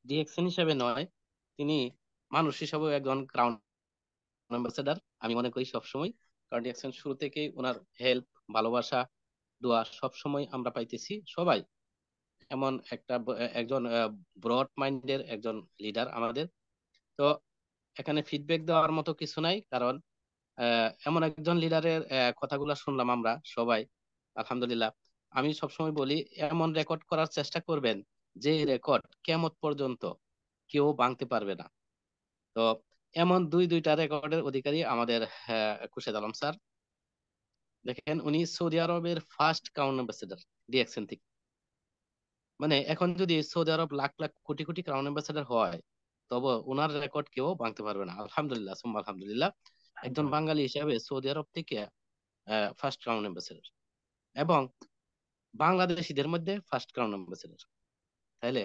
ডিএক্সএন হিসেবে নয়, তিনি মানুষ হিসেবেও একজন ক্রাউন অ্যাম্বাসেডর আমি মনে করি সবসময়। কারণ ডিএক্সএন শুরু থেকেই ওনার হেল্প, ভালোবাসা, দোয়া সবসময় আমরা পাইতেছি সবাই। এমন একজন ব্রড মাইন্ডের একজন লিডার আমাদের। তো এখানে ফিডব্যাক দেওয়ার মতো কিছু নাই, কারণ এমন একজন লিডারের কথাগুলো শুনলাম আমরা সবাই, আলহামদুলিল্লাহ। আমি সবসময় বলি, এমন রেকর্ড করার চেষ্টা করবেন যে রেকর্ড কিয়ামত পর্যন্ত কেউ ভাঙতে পারবে না। তো এমন দুইটা রেকর্ডের অধিকারী আমাদের খুরশেদ আলম স্যার। দেখেন, উনি সৌদি আরবের ফার্স্ট ক্রাউন অ্যাম্বাসেডর ডিএক্সএন থেকে। মানে এখন যদি সৌদি আরব লাখ লাখ কোটি কোটি ক্রাউন অ্যাম্বাসেডর হয়, তবে ওনার রেকর্ড কেউ ভাঙতে পারবে না। আলহামদুলিল্লাহ সুম্মা আলহামদুলিল্লাহ। একজন বাঙালি হিসেবে সৌদি আরব থেকে ফার্স্ট ক্রাউন অ্যাম্বাসেডর, এবং বাংলাদেশিদের মধ্যে ফার্স্ট ক্রাউন অ্যাম্বাসেডর। তাইলে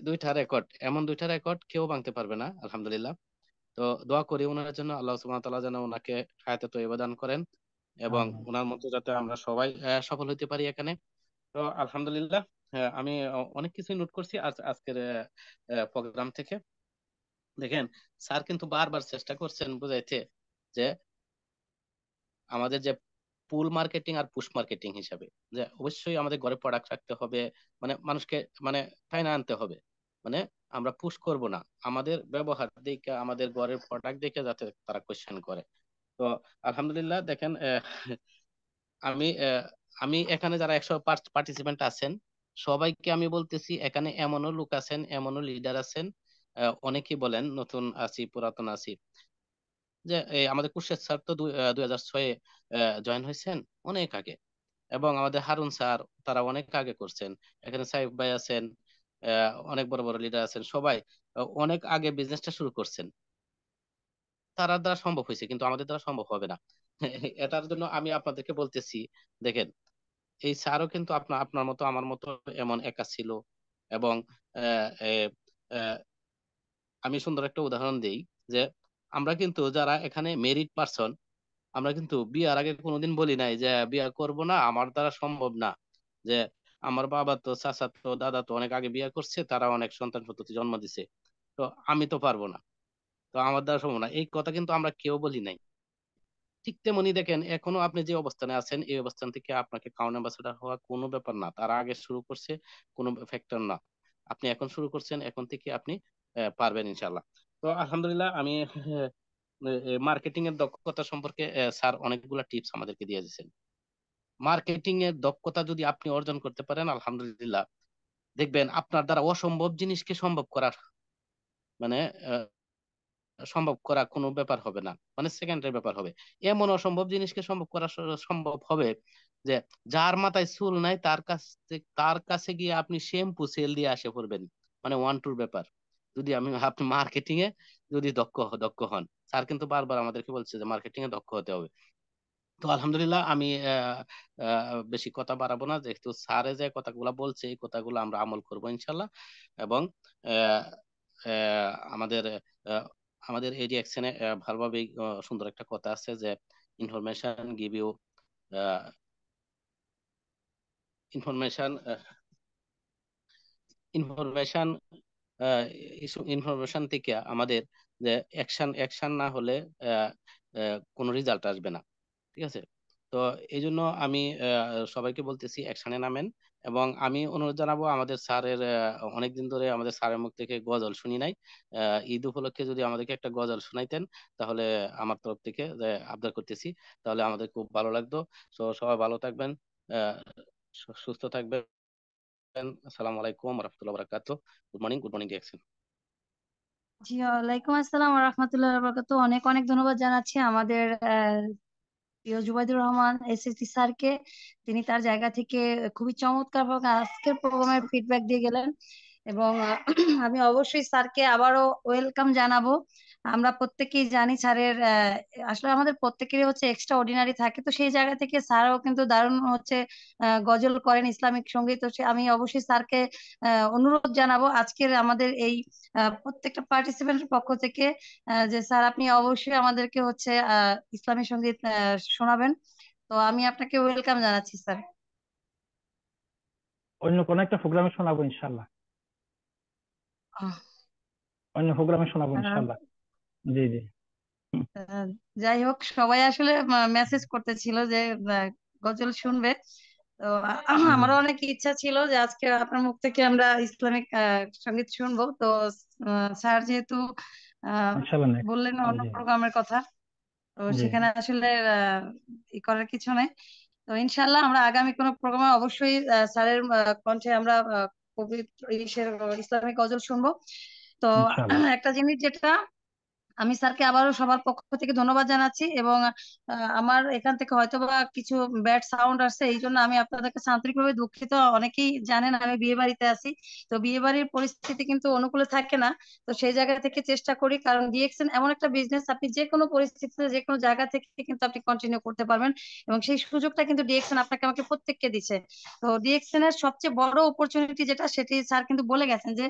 দুইটা রেকর্ড, এমন দুইটা রেকর্ড কেউ ভাঙতে পারবে না, আলহামদুলিল্লাহ। তো দোয়া করি ওনার জন্য, আল্লাহ সুবহানাহু ওয়া তাআলা যেন ওনাকে হায়াতে তয়্যিবা দান করেন, এবং ওনার মতো যাতে আমরা সবাই সফল হতে পারি এখানে। তো আলহামদুলিল্লাহ। আমি অনেক কিছু নোট করছি আজকের প্রোগ্রাম থেকে। দেখেন, স্যার কিন্তু বারবার চেষ্টা করছেন বুঝাইতে যে আমাদের যে পুল মার্কেটিং আর পুশ মার্কেটিং হিসাবে, যে অবশ্যই আমাদের ঘরে প্রোডাক্ট রাখতে হবে, মানে মানুষকে মানে টাইনা আনতে হবে। মানে আমরা পুশ করব না, আমাদের ব্যবহার দেখে, আমাদের ঘরের প্রোডাক্ট দেখে যাতে তারা কোয়েশ্চেন করে। তো আলহামদুলিল্লাহ দেখেন, আমি আমি এখানে যারা 100 পার্টিসিপেন্ট আছেন, সবাইকে আমি বলতেছি, এখানে এমনও লোক আছেন, এমনও লিডার আছেন, অনেকেই বলেন নতুন আছি পুরাতন আছি, যে আমাদের কুরশেদ স্যার তো 2006-এ জয়েন হয়েছেন, অনেক আগে। এবং আমাদের হারুন স্যার, তারা অনেক আগে করছেন। এখানে সাইফ ভাই আছেন, অনেক বড় বড় লিডার আছেন, সবাই অনেক আগে বিজনেসটা শুরু করছেন। তারা দ্বারা সম্ভব হয়েছে, কিন্তু আমাদের দ্বারা সম্ভব হবে না। এটার জন্য আমি আপনাদেরকে বলতেছি, দেখেন, এই স্যারও কিন্তু আপনার আপনার মতো আমার মতো এমন একা ছিল। এবং আহ, আহ, আহ, আমি সুন্দর একটা উদাহরণ দিই, যে আমরা কিন্তু যারা এখানে মেরিড পার্সন, আমরা কিন্তু বিয়ার আগে কোনোদিন বলি নাই যে বিয়া করব না, আমার দ্বারা সম্ভব না। যে আমার বাবা তো, চাচা তো, দাদা তো অনেক আগে বিয়ে করছে, তারা অনেক সন্তান সন্ততি জন্ম দিছে, তো আমি তো পারবো না, তো আমার দ্বারা সম্ভব না, এই কথা কিন্তু আমরা কেউ বলি নাই। ঠিক তেমনি দেখেন, এখনো আপনি যে অবস্থানে আছেন, এই অবস্থান থেকে আপনাকে কাউন অ্যাম্বাসেডর হওয়া কোনো ব্যাপার না, তারা আগে শুরু করছে, কোনো ফ্যাক্টর না। আপনি এখন শুরু করছেন, এখন থেকে আপনি পারবেন ইনশাল্লাহ। তো আলহামদুলিল্লাহ। আমি মার্কেটিং এর দক্ষতা সম্পর্কে স্যার অনেকগুলা টিপস আমাদেরকে দিয়ে দিয়েছেন। মার্কেটিং এর দক্ষতা যদি আপনি অর্জন করতে পারেন, আলহামদুলিল্লাহ, দেখবেন আপনার দ্বারা অসম্ভব জিনিসকে সম্ভব করার মানে সম্ভব করা কোনো ব্যাপার হবে না, মানে সেকেন্ডের ব্যাপার হবে। এমন অসম্ভব জিনিসকে সম্ভব করা সম্ভব হবে যে যার মাথায় চুল নাই তার কাছে গিয়ে আপনি শ্যাম্পু সেল দিয়ে আসে পড়বেন, মানে ওয়ান টুর ব্যাপার। যদি আপনি মার্কেটিং এ যদি দক্ষ হন, স্যার কিন্তু বারবার আমাদেরকে বলছে যে মার্কেটিং এ দক্ষ হতে হবে। তো আলহামদুলিল্লাহ, আমি বেশি কথা বাড়াবো না, যেহেতু স্যারে যে কথাগুলো বলছে এই কথাগুলো আমরা আমল করবো ইনশাল্লাহ। এবং আহ, আহ, আমাদের আহ, আমাদের এই রিয়াকশনে ভালোভাবে সুন্দর একটা কথা আছে যে information give you information information information থেকে আমাদের যে অ্যাকশন না হলে কোনো রেজাল্ট আসবে না। ঠিক আছে? তো এই জন্য আমি সবাইকে বলতেছি অ্যাকশনে নামেন। এবং আমি অনুরোধ জানাবো আমাদের স্যারের, অনেকদিন ধরে আমাদের স্যারের মুখ থেকে গজল শুনি নাই। ঈদ উপলক্ষে যদি আমাদেরকে একটা গজল শুনাইতেন, তাহলে আমার তরফ থেকে আবদার করতেছি, তাহলে আমাদের খুব ভালো লাগতো। তো সবাই ভালো থাকবেন, আহ, সুস্থ থাকবেন। আসসালামু আলাইকুম রহমতুল্লাহ বারাকাতুহ। Good morning reaction. জি, ওয়ালাইকুম আসসালাম রহমতুল্লাহ বরকাত। অনেক অনেক ধন্যবাদ জানাচ্ছি আমাদের প্রিয় জুবাইদুর রহমান এসএসটি স্যারকে। তিনি তার জায়গা থেকে খুবই চমৎকার ভাবে আজকের প্রোগ্রামের ফিডব্যাক দিয়ে গেলেন। এবং আমি অবশ্যই স্যারকে আবারও ওয়েলকাম জানাবো। আমরা প্রত্যেকেই জানি স্যারের আসলে আমাদের প্রত্যেকেরই হচ্ছে এক্সট্রা অর্ডিনারি থাকে, তো সেই জায়গা থেকে স্যারও কিন্তু দারুণ হচ্ছে গজল করেন, ইসলামিক সঙ্গীত। তো আমি অবশ্যই স্যারকে অনুরোধ জানাবো আজকের আমাদের এই প্রত্যেকটা পার্টিসিপেন্টের পক্ষ থেকে যে স্যার আপনি অবশ্যই আমাদেরকে হচ্ছে ইসলামী সঙ্গীত শোনাবেন। তো আমি আপনাকে ওয়েলকাম জানাচ্ছি স্যার। অন্য কোনো একটা প্রোগ্রামে শোনাবো ইনশাল্লাহ, আহ, অন্য প্রোগ্রামে শোনাবো আহ, ইনশাল্লাহ। জি জি। আহ, যাই হোক, সবাই আসলে মেসেজ করতেছিল যে গজল শুনবে। তো আমারও অনেক ইচ্ছা ছিল যে আজকে আপনার মুখ থেকে আমরা ইসলামিক সঙ্গীত শুনবো। তো স্যার যেহেতু আহ, ইনশাল্লাহ নেক্সট। বললেন অন্য জি প্রোগ্রামের কথা, তো জি। সেখানে আসলে ই করার কিছু নেই। তো ইনশাল্লাহ আমরা আগামী কোনো প্রোগ্রামে অবশ্যই স্যারের কণ্ঠে আমরা পবিত্র ইসলামিক গজল শুনবো। তো ইনশাল্লাহ। একটা জিনিস যেটা আমি স্যারকে আবারও সবার পক্ষ থেকে ধন্যবাদ জানাচ্ছি। এবং আমার এখান থেকে হয়তো বা কিছু ব্যাড সাউন্ড আসছে, এই জন্য আমি আপনাদের কাছে আন্তরিকভাবে দুঃখিত। অনেকেই জানেন আমি বিয়ে বাড়িতে আছি, তো বিয়ে বাড়ির পরিস্থিতি কিন্তু অনুকূলে থাকে না। তো সেই জায়গা থেকে চেষ্টা করি, কারণ ডিএক্সএন এমন একটা বিজনেস, আপনি যে কোনো পরিস্থিতিতে যে কোনো জায়গা থেকে কিন্তু আপনি কন্টিনিউ করতে পারবেন, এবং সেই সুযোগটা কিন্তু ডিএক্সএন আপনাকে আমাকে প্রত্যেককে দিচ্ছে। তো ডিএক্সএন এর সবচেয়ে বড় অপরচুনিটি যেটা, সেটি স্যার কিন্তু বলে গেছেন যে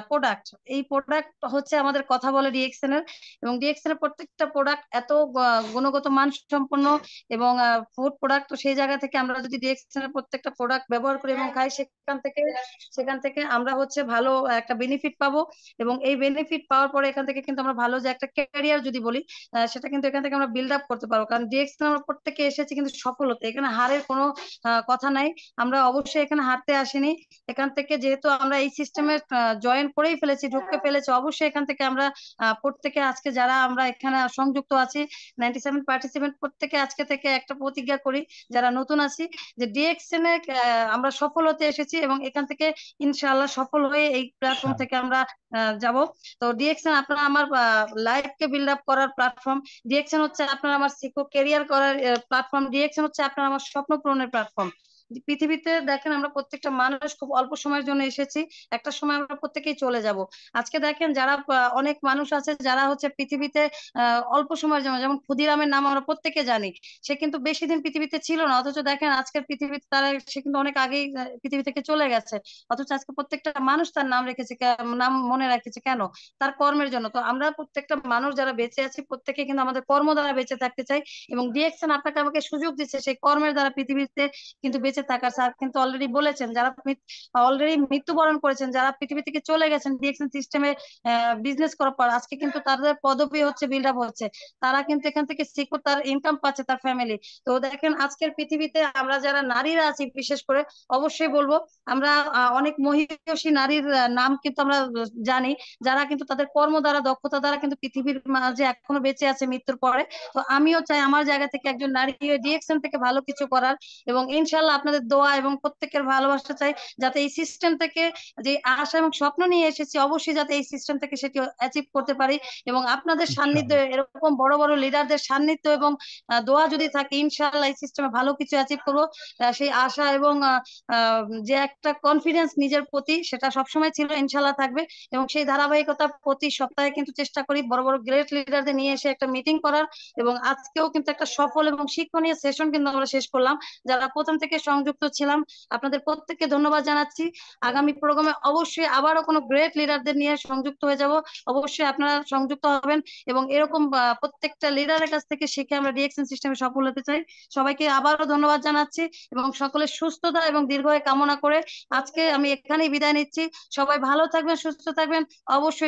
প্রোডাক্ট, এই প্রোডাক্ট হচ্ছে আমাদের কথা বলে ডিএক্সএন এর। এবং ডিএক্সএল এর প্রত্যেকটা প্রোডাক্ট এত গুণগত মান সম্পন্ন এবং ফুড প্রোডাক্ট। তো সেই জায়গা থেকে আমরা যদি ডিএক্সএল এর প্রত্যেকটা প্রোডাক্ট ব্যবহার করি এবং খাই, সেখান থেকে আমরা হচ্ছে ভালো একটা বেনিফিট পাবো। এবং এই বেনিফিট পাওয়ার পরে এখান থেকে কিন্তু আমরা ভালো যে একটা ক্যারিয়ার যদি বলি, সেটা কিন্তু এখান থেকে আমরা বিল্ড আপ করতে পারবো। কারণ ডিএক্সএল আমরা প্রত্যেকে এসেছি কিন্তু সফল হতে, এখানে হারের কোনো কথা নাই। আমরা অবশ্যই এখানে হারতে আসিনি। এখান থেকে যেহেতু আমরা এই সিস্টেমে জয়েন করেই ফেলেছি, ঢুকে ফেলেছি, অবশ্যই এখান থেকে আমরা প্রত্যেকে আজকে যারা আমরা এখানে সংযুক্ত আছি 97 পার্টিসিপেন্ট, প্রত্যেকে আজকে থেকে একটা প্রতিজ্ঞা করি যারা নতুন আছি, যে ডিএক্সএন এ আমরা সফল হতে এসেছি এবং এখান থেকে ইনশাআল্লাহ সফল হয়ে এই প্ল্যাটফর্ম ইনশাল্লাহ। থেকে আমরা যাব। তো ডিএক্সএন আপনার আমার লাইফ কে বিল্ড আপ করার প্ল্যাটফর্ম, ডিএক্সএন হচ্ছে আপনার আমার শিক্ষক ক্যারিয়ার করার প্ল্যাটফর্ম, ডিএক্সএন হচ্ছে আপনার আমার স্বপ্ন পূরণের প্ল্যাটফর্ম। পৃথিবীতে দেখেন আমরা প্রত্যেকটা মানুষ খুব অল্প সময়ের জন্য এসেছি, একটা সময় আমরা প্রত্যেকেই চলে যাব। আজকে দেখেন যারা অনেক মানুষ আছে যারা হচ্ছে পৃথিবীতে অল্প সময়ের জন্য, যেমন ক্ষুদিরামের নাম আমরা প্রত্যেকে জানি, সে কিন্তু বেশি দিন পৃথিবীতে ছিল না, অথচ দেখেন আজকের পৃথিবীতে তারা, সে কিন্তু অনেক আগেই পৃথিবী থেকে চলে গেছে। অথচ আজকে প্রত্যেকটা মানুষ তার নাম রেখেছে, নাম মনে রাখেছে কেন? তার কর্মের জন্য। তো আমরা প্রত্যেকটা মানুষ যারা বেঁচে আছি প্রত্যেকে কিন্তু আমাদের কর্ম দ্বারা বেঁচে থাকতে চাই, এবং ডিএক্সএন আপনাকে আমাকে সুযোগ দিচ্ছে সেই কর্মের দ্বারা পৃথিবীতে কিন্তু বেঁচে বেঁচে থাকার। স্যার কিন্তু অলরেডি বলেছেন যারা অলরেডি মৃত্যুবরণ করেছেন, যারা পৃথিবী থেকে চলে গেছেন ডিএকশন সিস্টেমে বিজনেস করার পর, আজকে কিন্তু তাদের পদবি হচ্ছে বিল্ড আপ হচ্ছে, তারা কিন্তু এখান থেকে সিকিউর তার ইনকাম পাচ্ছে, তার ফ্যামিলি। তো দেখেন আজকের পৃথিবীতে আমরা যারা নারীরা আছি বিশেষ করে, অবশ্যই বলবো আমরা অনেক মহিষী নারীর নাম কিন্তু আমরা জানি, যারা কিন্তু তাদের কর্ম দ্বারা, দক্ষতা দ্বারা কিন্তু পৃথিবীর মাঝে এখনো বেঁচে আছে মৃত্যুর পরে। তো আমিও চাই আমার জায়গা থেকে একজন নারী ডিএকশন থেকে ভালো কিছু করার, এবং ইনশাল্লাহ আপনাদের দোয়া এবং প্রত্যেকের ভালোবাসা চাই যাতে এই সিস্টেম থেকে যে আশা এবং স্বপ্ন নিয়ে এসেছি অবশ্যই যাতে এই সিস্টেম থেকে সেটি অ্যাচিভ করতে পারি। এবং আপনাদের সান্নিধ্য, ইনশাআল্লাহ। এরকম বড় বড় লিডারদের সান্নিধ্য এবং দোয়া যদি থাকে, ইনশাআল্লাহ এই সিস্টেমে ভালো কিছু অ্যাচিভ করবো। সেই আশা এবং যে একটা কনফিডেন্স নিজের প্রতি, সেটা সবসময় ছিল, ইনশাআল্লাহ থাকবে। এবং সেই ধারাবাহিকতা প্রতি সপ্তাহে কিন্তু চেষ্টা করি বড় বড় গ্রেট লিডারদের নিয়ে এসে একটা মিটিং করার। এবং আজকেও কিন্তু একটা সফল এবং শিক্ষণীয় সেশন কিন্তু আমরা শেষ করলাম, যারা প্রথম থেকে সংযুক্ত ছিলাম আপনাদের প্রত্যেককে ধন্যবাদ জানাচ্ছি। আগামী প্রোগ্রামে অবশ্যই আবারও কোনো গ্রেট লিডারদের নিয়ে সংযুক্ত হয়ে যাব, অবশ্যই আপনারা সংযুক্ত হবেন। এবং এরকম প্রত্যেকটা লিডারের কাছ থেকে শিখে আমরা ডিএকশন সিস্টেমে সফল হতে চাই। সবাইকে আবারও ধন্যবাদ জানাচ্ছি এবং সকলের সুস্থতা এবং দীর্ঘায়ু কামনা করে আজকে আমি এখানেই বিদায় নিচ্ছি। সবাই ভালো থাকবেন, সুস্থ থাকবেন, অবশ্যই